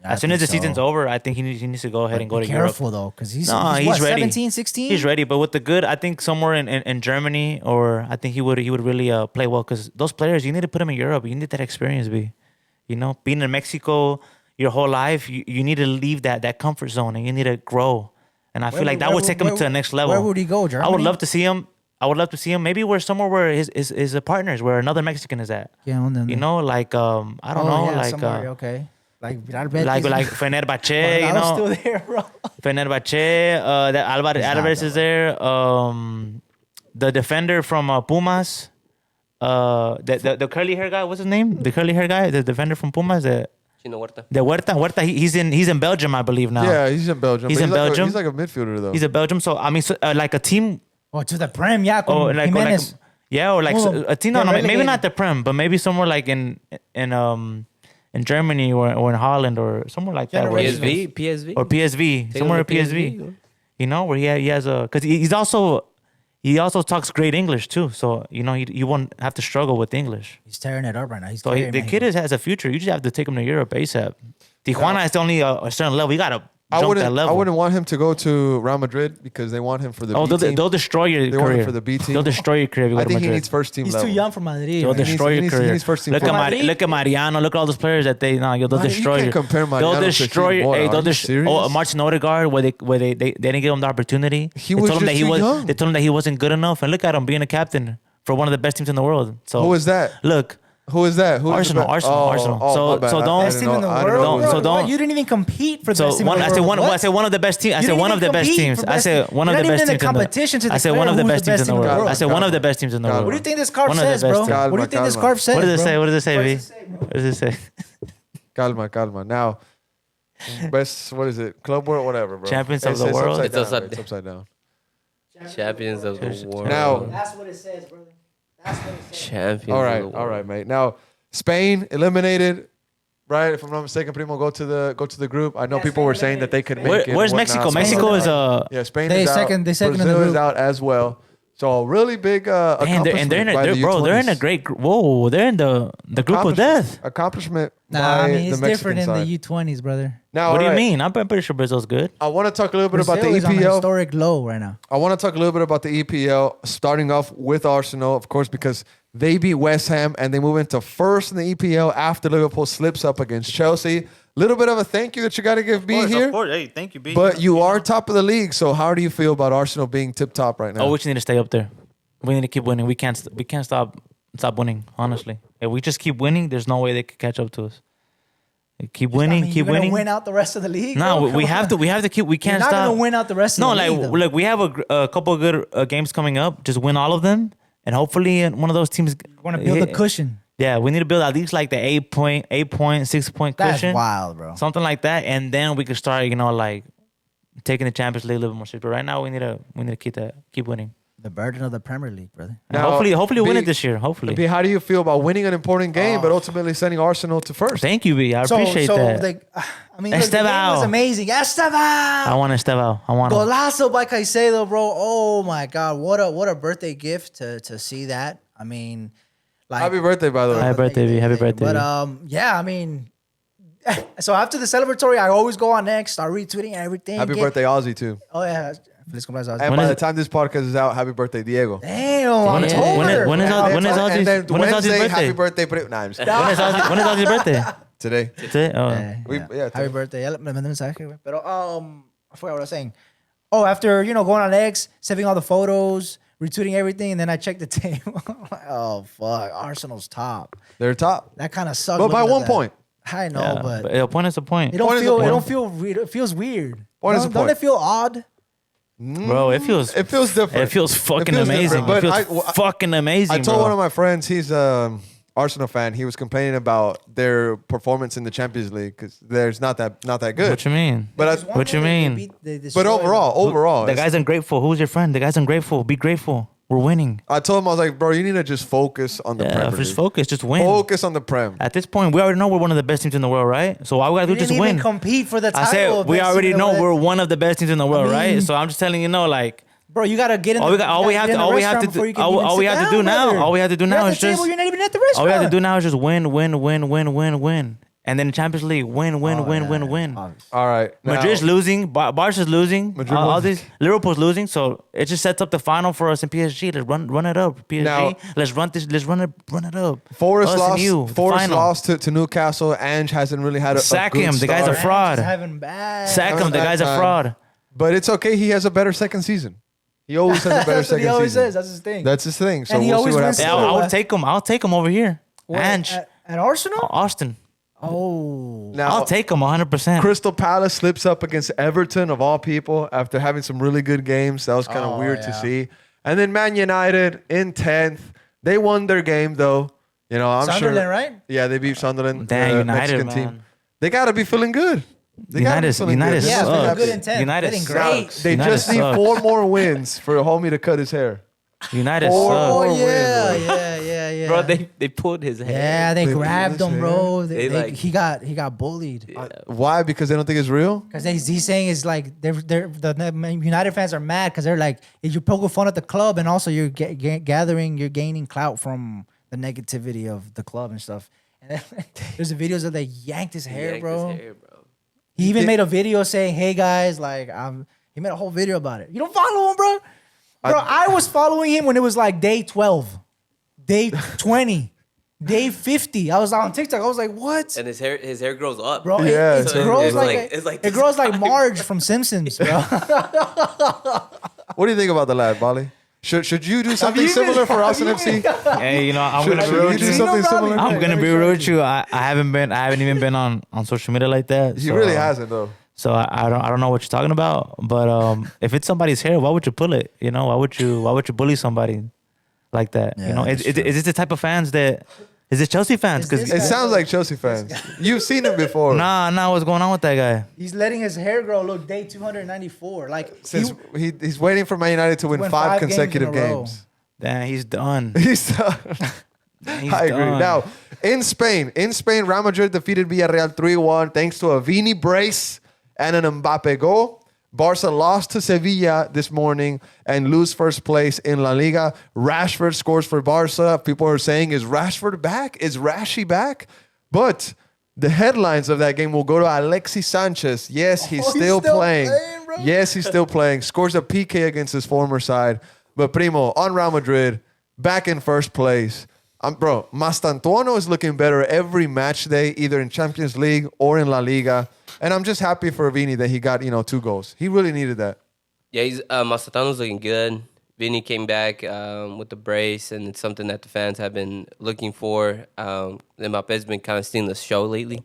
As soon as the season's over, I think he needs to go ahead and go to Europe. Careful though, because he's ready. 17, 16? He's ready, but with the good, I think somewhere in Germany, or I think he would really play well, because those players, you need to put them in Europe. You need that experience, being in Mexico your whole life, you need to leave that comfort zone and you need to grow. And I feel like that would take him to the next level. Where would he go, Germany? I would love to see him. Maybe somewhere where his partners, where another Mexican is at. Yeah, I don't know, like okay. Like Fenerbahce, I was still there, bro. Fenerbahce, that Alvarez is there. The defender from Pumas, the curly hair guy, what's his name? The curly hair guy, the defender from Pumas. Chino Huerta. The Huerta, he's in Belgium, I believe now. Yeah, he's in Belgium. He's but in Belgium. He's like a midfielder though. He's in Belgium. So I mean, like a team, Oh, to the Prem, yeah. or like a team. No, maybe relegated. not the Prem, but maybe somewhere like in Germany or in Holland or somewhere like that. where he's- PSV. or PSV, Take him somewhere to at PSV. You know, where he has a, because he also talks great English too. So you know, you won't have to struggle with English. He's tearing it up right now. He's So carrying, the man. kid has a future. You just have to take him to Europe ASAP. Tijuana is only a certain level. You gotta jump that level. I wouldn't want him to go to Real Madrid because they want him for the Oh, B team. they'll destroy your They want him career. for the B team. They'll destroy your career if you go I to think he Madrid. needs first team He's level. too young for Madrid. They'll man. destroy he your needs- he career. needs first team Look at football. look at Mariano. Look at all those players that they'll Man, destroy you can't compare Mariano They'll to destroy Higuaín. Hey, Are they'll you destroy. serious? Oh, Martin Odegaard, where they didn't give him the opportunity. He They was told him just that he too was. young. They told him that he wasn't good enough. And look at him being a captain for one of the best teams in the world. So Who is that? Look, Who is that? Who is Arsenal, the best- Arsenal. Oh, So- my bad. so I don't- Best didn't team in the know- I didn't world. know. So bro. don't- What? You didn't even compete for so best team one. in the I world. said one. What? I said one of the best teams. I You said didn't one of even the best compete teams. for I best- said one of you're the not best even in teams in the. competition to I said one declare of the who's best the teams best in the team in the world. world. I said one of the best teams in the world. What do you think this card One of the says, best bro? teams. Calma, What do you think this calma. card says, What does it bro? say? What does it say, V? What does it say, bro? What does it say? Calma, calma. Now, best, what is it? Club world, whatever, bro. Champions of It's- the it's world? Upside It's down, upside right? It's upside down. Champions of the world. Now- That's what it says, brother. That's what it says. Champions All of right, the world. all right, mate. Now, Spain eliminated, right? If I'm not mistaken, Primo, go to the group. I know Yeah, people were Spain saying that they could make Where, it. and where's whatnot. Mexico? Spain Mexico is yeah, Spain They is out. second in the Brazil is group. out as well. So really big Man, accomplishment they're in by the they're in a U20s. great whoa, they're in the group of death. Accomplishment Nah, by I mean, it's the different Mexican in side. the U20s, brother. Now, What do you all right, mean? I'm pretty sure Brazil's good. I want to talk a little bit about the Brazil is on a EPL. historic low right now. I want to talk a little bit about the EPL, starting off with Arsenal, of course, because they beat West Ham and they move into first in the EPL after Liverpool slips up against Chelsea. Little bit of a thank you that you got to give B here, Hey, thank you, B. but you are top of the league. So how do you feel about Arsenal being tip top right now? Oh, we just need to stay up there. We need to keep winning. We can't stop winning. Honestly, if we just keep winning, there's no way they could catch up to us. Keep winning, I mean, keep you're gonna winning. win out the rest of the league. No, bro? we Come have on. to. We have to keep. We You're can't not stop. gonna win out the rest of No, the like league. though. look, we have a couple of good games coming up. Just win all of them, and hopefully one of those teams want to build a cushion. Yeah, we need to build at least like the 8 point, 6 point That's cushion, wild, bro. something like that, and then we can start, like taking the Champions League a little bit more serious. But right now, we need to keep winning. The burden of the Premier League, brother. And Now, hopefully win B- it this year. Hopefully. B, how do you feel about winning an important game, but ultimately sending Arsenal to first? Thank you, B. I appreciate that. I mean, look, the game Estevao. was amazing. Estevao! I want to step out. I want to. Golazo by Caicedo, bro. Oh my God, what a birthday gift to see that. I mean, like Happy birthday, by the way. Happy birthday, B. Happy birthday, But B. yeah, I mean, so after the celebratory, I always go on next, start retweeting everything. Happy birthday, Ozzy, too. Oh yeah, Feliz cumpleaños, Ozzy. And When by is the it? time this podcast is out, happy birthday, Diego. Damn, When is- October. when is Wow. when is Ozzy's- And then when is Ozzy's Wednesday, birthday? happy birthday. Nah, I'm just kidding. When is Ozzy's birthday? Today. Today? Oh. Yeah, Happy today. birthday. Ya me mandé mensaje, güey. Pero I forgot what I was saying. Oh, after going on X, saving all the photos, retweeting everything, and then I checked the table. Oh fuck, Arsenal's top. They're top. That kind of sucks. But by looking at 1 that. point. I know, Yeah, but a point is a point. it don't Point is a feel. It point. don't feel. It feels weird. Point is a Don't point. it feel odd? Bro, it feels different. It feels fucking feels amazing. different, It but feels I- fucking amazing. I told bro. one of my friends, he's a Arsenal fan. He was complaining about their performance in the Champions League because there's not that good. What you mean? But There's I, one What you thing mean? they but destroyed. overall, The it's- guy's ungrateful. Who's your friend? The guy's ungrateful. Be grateful. We're winning. I told him, I was like, bro, you need to just focus on the Yeah, Premier just League. focus. Just win. Focus on the Prem. At this point, we already know we're one of the best teams in the world, right? So all we gotta do We is didn't just even win. compete for the I title. said of we best already team in the know world. we're one of the best teams in the world, right? mean- So I'm just telling you, like Bro, you gotta get in. all we got, all we have to, all we have to do, all we have to do now, all we have to do now is just, You're not even at the restaurant. all we have to do now is just win, and then Champions League, win. All right. Now, Madrid's losing, Barca's losing, Madrid all won. these Liverpool's losing, so it just sets up the final for us in PSG. Let's run it up, PSG. Now- let's run it up. Forrest Us and lost, you, Forrest final. lost to Newcastle. Ange hasn't really had a Sack good him. The guy's a start. fraud. Just having bad. Sack him. The guy's a time. fraud. But it's okay. He has a better second season. He always has a better That's what second he always season. says. That's his thing. That's his thing. So And he we'll see always what wins happens. Yeah, So, I'll take him. I'll take him over here. What, Ange, at Arsenal? Austin. Oh, Now, I'll take him 100%. Crystal Palace slips up against Everton of all people after having some really good games. That was kind of Oh, weird to yeah. see. And then Man United in 10th. They won their game though. I'm Sunderland, sure. right? Yeah, they beat Sunderland. Damn, the United, Mexican man. team. They gotta be feeling good. They gotta be feeling United good. Yeah, sucks. feeling good intent. United Feeling sucks. great. They United just need sucks. 4 more wins for homie to cut his hair. United Four sucks. more Oh wins, yeah. Bro, they pulled his hair. Yeah, they They grabbed pulled him, his bro. They like- He got bullied. Why? Because they don't think it's real. Because he's saying is like the United fans are mad because they're like you're poking fun at the club and also you're you're gaining clout from the negativity of the club and stuff. And then, there's the videos of they yanked his hair, Yanked bro. his hair, bro. He even made a video saying, "Hey guys, like he made a whole video about it. You don't follow him, bro? Bro, I was following him when it was like day 12, day 20, day 50. I was on TikTok. I was like, what? And his hair grows up, Bro, Yeah, it so grows it's like, it's like it grows like Marge from Simpsons, bro. What do you think about the lad, Bali? Should you do something similar for Austin FC? Hey, you know, I'm Should, gonna be should real you with do you. something similar? I'm gonna be real with you. I haven't even been on social media like that. He so, really hasn't though. So I don't know what you're talking about. But if it's somebody's hair, why would you pull it? You know, why would you bully somebody like that? Yeah, you know, that's is this the type of fans that? Is it Chelsea fans? Is Because It sounds like Chelsea fans. You've seen it before. nah, what's going on with that guy? He's letting his hair grow. Look, day 294. Like Since he's waiting for Man United to win win 5 5 games in consecutive a row. games. Damn, he's done. He's He's I agree. done. Now, in Spain, Real Madrid defeated Villarreal 3-1 thanks to a Vini brace and an Mbappe goal. Barca lost to Sevilla this morning and lose first place in La Liga. Rashford scores for Barca. People are saying, is Rashford back? Is Rashi back? But the headlines of that game will go to Alexis Sanchez. Yes, he's still playing. Yes, he's still playing. Scores a PK against his former side. But Primo, on Real Madrid, back in first place. Bro, Mastantuono is looking better every match day, either in Champions League or in La Liga. And I'm just happy for Vini that he got, 2 goals. He really needed that. Yeah, he's Masatano's looking good. Vinny came back with the brace, and it's something that the fans have been looking for. Mbappe's been kind of stealing the show lately,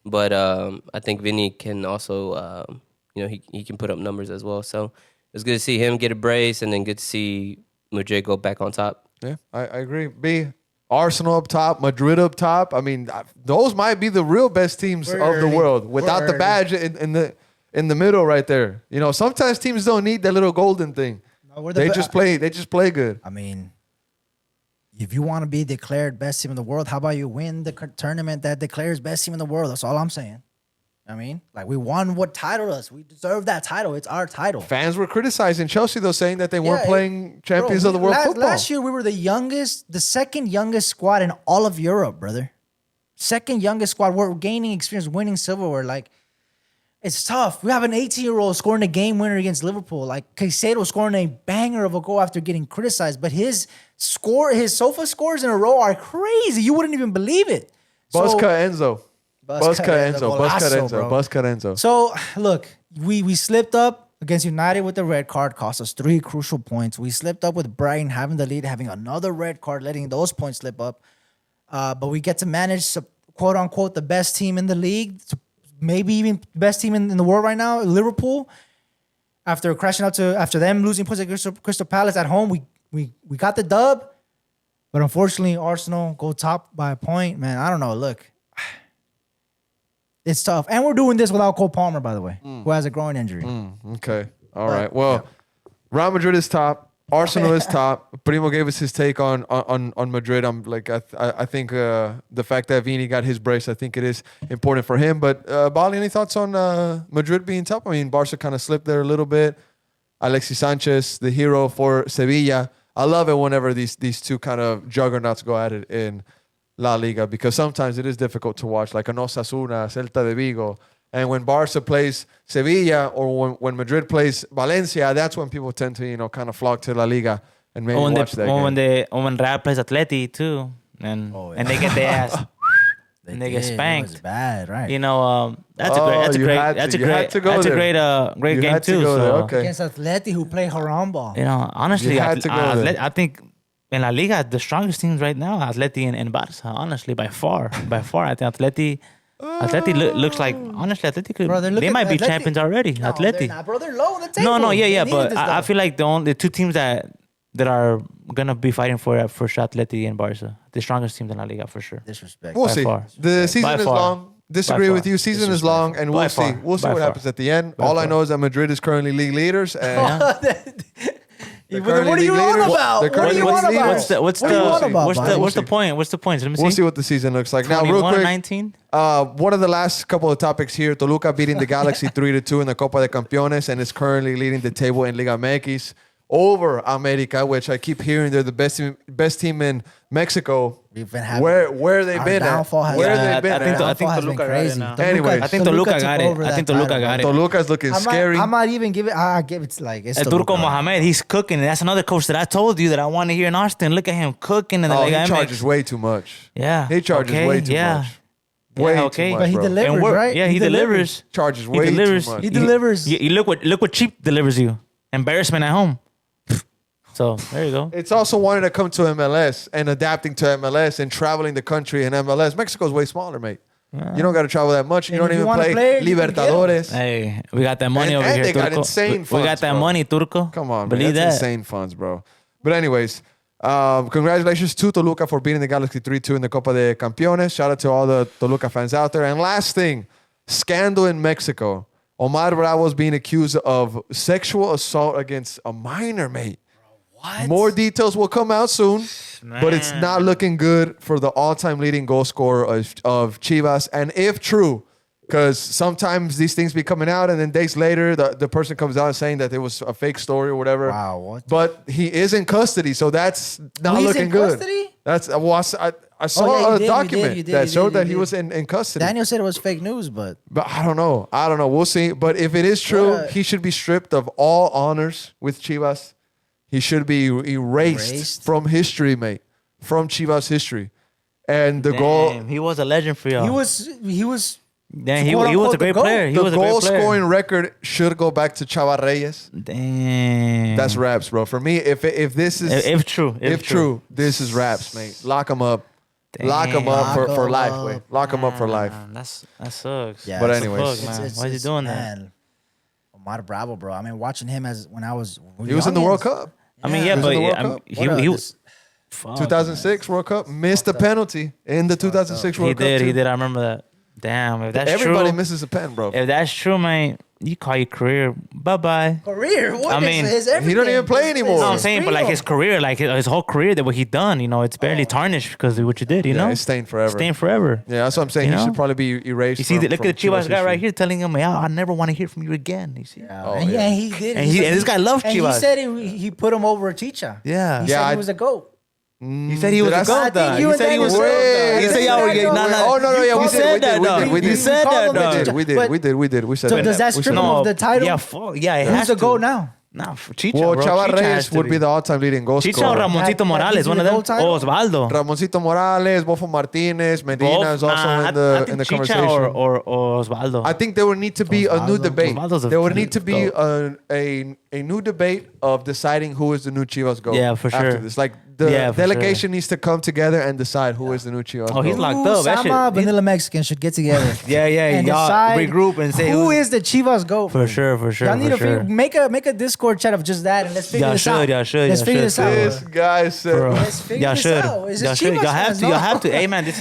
but I think Vinny can also, he can put up numbers as well. So it's good to see him get a brace, and then good to see Madrid go back on top. Yeah, I agree. B, Arsenal up top, Madrid up top. I mean, those might be the real best teams We're of the early. world without We're the badge in the middle right there. Sometimes teams don't need that little golden thing. No, we're They just play good. I mean, if you want to be declared best team in the world, how about you win the tournament that declares best team in the world? That's all I'm saying. I mean, like we won what titled us. We deserve that title. It's our title. Fans were criticizing Chelsea though, saying that they weren't Yeah, playing champions of the world football. Last year we were the second youngest squad in all of Europe, brother. Second youngest squad. We're gaining experience, winning silverware. Like, it's tough. We have an 18-year-old scoring a game winner against Liverpool. Like Caicedo scoring a banger of a goal after getting criticized. But his sofa scores in a row are crazy. You wouldn't even believe it. Buzzcut Enzo. Buzzcut Golazo, bro. Enzo. So look, we slipped up against United with the red card, cost us 3 crucial points. We slipped up with Brighton having the lead, having another red card, letting those points slip up. But we get to manage, quote unquote, the best team in the league, maybe even best team in the world right now, Liverpool. After crashing out after them losing points at Crystal Palace at home, we got the dub. But unfortunately, Arsenal go top by a point. Man, I don't know. Look. It's tough. And we're doing this without Cole Palmer, by the way, who has a groin injury. Okay. All right. Well, Real Madrid is top. Arsenal is top. Primo gave us his take on Madrid. I'm like, I think the fact that Vini got his brace, I think it is important for him. But Bali, any thoughts on Madrid being top? I mean, Barca kind of slipped there a little bit. Alexis Sanchez, the hero for Sevilla. I love it whenever these two kind of juggernauts go at it in La Liga, because sometimes it is difficult to watch, like an Osasuna, Celta de Vigo. And when Barca plays Sevilla or when Madrid plays Valencia, that's when people tend to, kind of flock to La Liga and maybe watch that game. When Real plays Atleti too, and they get their ass and they get spanked. It was bad, right? That's a great game too. So, okay. Against Atleti, who play Haramba. Honestly, You had to go there. I think in La Liga, the strongest teams right now, Atleti and Barca, honestly, by far. I think Atleti looks like, honestly, Atleti could, Bro, they might be Atleti- champions already. No, Atleti. they're not, bro. They're low on the table. No, yeah, They but needed this I dub. feel like the two teams that are gonna be fighting for sure, Atleti and Barca, the strongest teams in La Liga for sure. Disrespect. We'll By see. far. The season By is far. long. disagree By with far. you. Season is long, and we'll By see. far. We'll see By what far. happens at the end. By All I far. know is that Madrid is currently league leaders, and What currently are you league on leaders. about? They're What are currently you league on about? leaders. What's What are you on the about, what's buddy? the what's the point? What's the point? Let me see. We'll see what the season looks like. Now, real 21 or quick, 19? one of the last couple of topics here: Toluca beating the Galaxy 3-2 in the Copa de Campeones, and is currently leading the table in Liga MX over America, which I keep hearing they're the best team in Mexico. We've been having Where they've our been at? downfall has Where been- they've been I think at? the- Downfall has been Toluca got it crazy. now. Anyways. I think Toluca got took it. over I that think Toluca title, got bro. it. Toluca's looking scary. I might even give it. I give it like it's El Toluca. Turco Mohamed, he's cooking. That's another coach that I told you that I want to hear in Austin. Look at him cooking in the Oh, Liga he MX. charges way too much. Yeah. He charges okay, way too yeah. much. Yeah, Way okay. too much, But he bro. delivers, And we're- right? Yeah, he delivers. Charges He way delivers. too much. He delivers. Look what cheap delivers you. Embarrassment at home. So there you go. It's also wanting to come to MLS and adapting to MLS and traveling the country in MLS. Mexico's way smaller, mate. You don't got to travel that much. You And don't if you even wanna play play, you can get 'em. Libertadores. Hey, we got that money And- over and here, they got Turco. insane We got funds, that bro. money, Turco. Come on, man. Believe That's that. insane funds, bro. But anyways, congratulations to Toluca for beating the Galaxy 3-2 in the Copa de Campeones. Shout out to all the Toluca fans out there. And last thing, scandal in Mexico. Omar Bravo is being accused of sexual assault against a minor, mate. What? More details will come out soon, but it's Man. not looking good for the all-time leading goal scorer of Chivas. And if true, because sometimes these things be coming out, and then days later, the person comes out saying that it was a fake story or whatever. Wow, what? But he is in custody, so that's not Oh, he's looking in good. custody? That's well, I saw Oh, yeah, you a did, document you did, that you showed did, that you he did. was in custody. Daniel said it was fake news, but But I don't know. We'll see. But if it is true, What a- he should be stripped of all honors with Chivas. He should be erased Erased? from history, mate. From Chivas history. And the goal, Damn, he was a legend for y'all. he was. Damn, he quote, was a unquote, great the GOAT. player. He the was a great goal player. scoring record should go back to Chava Reyes. Damn. That's raps, bro. For me, if this is If true. if true, this is raps, mate. Lock him up. Lock him up Damn. for Lock life, him wait. up. Lock him up for life. Man, that sucks. Yeah, But it's- anyways. Fuck, man. Why is he doing that? man, Omar Bravo, bro. I mean, watching him as when I was. He was in the World Cup. I mean, Yeah. yeah, He was but in the World I mean, Cup. he was. Fuck, 2006 World Cup. Missed the penalty in the 2006 man. World Cup. He too. did. I remember that. Damn, if that's Everybody true. misses a pen, bro. If that's true, man, you call your career bye-bye. Career. What I is mean, his he don't everything? even play His- anymore. his No, I'm saying, but like freedom. his career, like his whole career, that what he done, you know, it's barely tarnished because of what you did, you Yeah, know? it's stained forever. Staying forever. Yeah, that's what I'm saying. You He know? should probably be erased. You see, look at the from Chivas guy right history. here telling him, yeah, I never want to hear from you again. You see? Yeah, Oh, and, yeah. and he did. And he- said and this guy loved and Chivas. He said he put him over Chicha. Yeah. He Yeah, said I- he was a GOAT. He said he was Did I a say- goat, I think dog. you He and said he was Daniel a said goat. that. He said, Yeah, y'all were I getting know. Oh, no, yeah, we You did, said we that, did, we dog. did, we You did. said called that, him dog. Chicha. We did. We said So that. does that We strip said him that. of the title? Yeah, fuck. Yeah, it Who's has the to. GOAT now? Nah, for Chicha, Well, bro. Chava Chicha has Reyes to would be the all-time leading goal Chicha or scorer. Ramoncito That Morales, gives you one of the them. gold title? Oh, Osvaldo. Ramoncito Morales, Bofo Martinez, Medina Both? is also Nah, in I the think in the Chicha conversation. or Osvaldo. I think there would need to be a new Osvaldo. debate. Osvaldo's a There would need to be goat. a new debate of deciding who is the new Chivas goal. Yeah, for after sure. this. Like the Yeah, for delegation needs to come together and decide who is the new Chivas Oh, goal. he's locked up. That Sama, shit- Vanilla Mexican should get together. Yeah, and y'all decide regroup and say who who's- is the Chivas GOAT. For sure, Y'all need for to sure. make a Discord chat of just that and let's figure Y'all this should, out. y'all should, Let's y'all figure should. this out. This guy said, Bro, Let's figure y'all this should. out. It's Y'all just should. Chivas Y'all have fans, to. Y'all no? have to. Hey man, this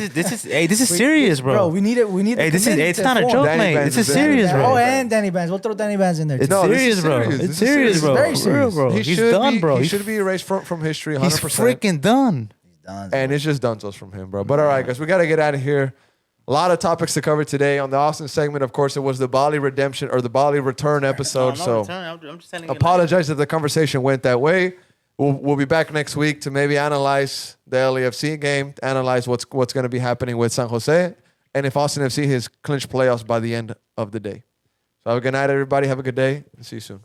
is serious, bro. Bro, we need it. We need. Hey, the committee it's to not a form. joke, Danny mate. Bands This is is serious, Danny bro. Oh, and Danny Bands. We'll throw Danny Bands in there. It's too. No, this serious, is bro. serious. It's This is serious, serious. bro. Very For real, serious. bro. he He's should done, be, bro. He He's should be erased from history 100%. He's freaking done. Done. And it's just dunzos from him, bro. But all right, guys, we got to get out of here. A lot of topics to cover today. On the Austin segment, of course, it was the BALI redemption or the BALI return episode. So I'm just telling you. apologize that the conversation went that way. We'll be back next week to maybe analyze the LAFC game, analyze what's going to be happening with San Jose, and if Austin FC has clinched playoffs by the end of the day. So have a good night, everybody. Have a good day, and see you soon.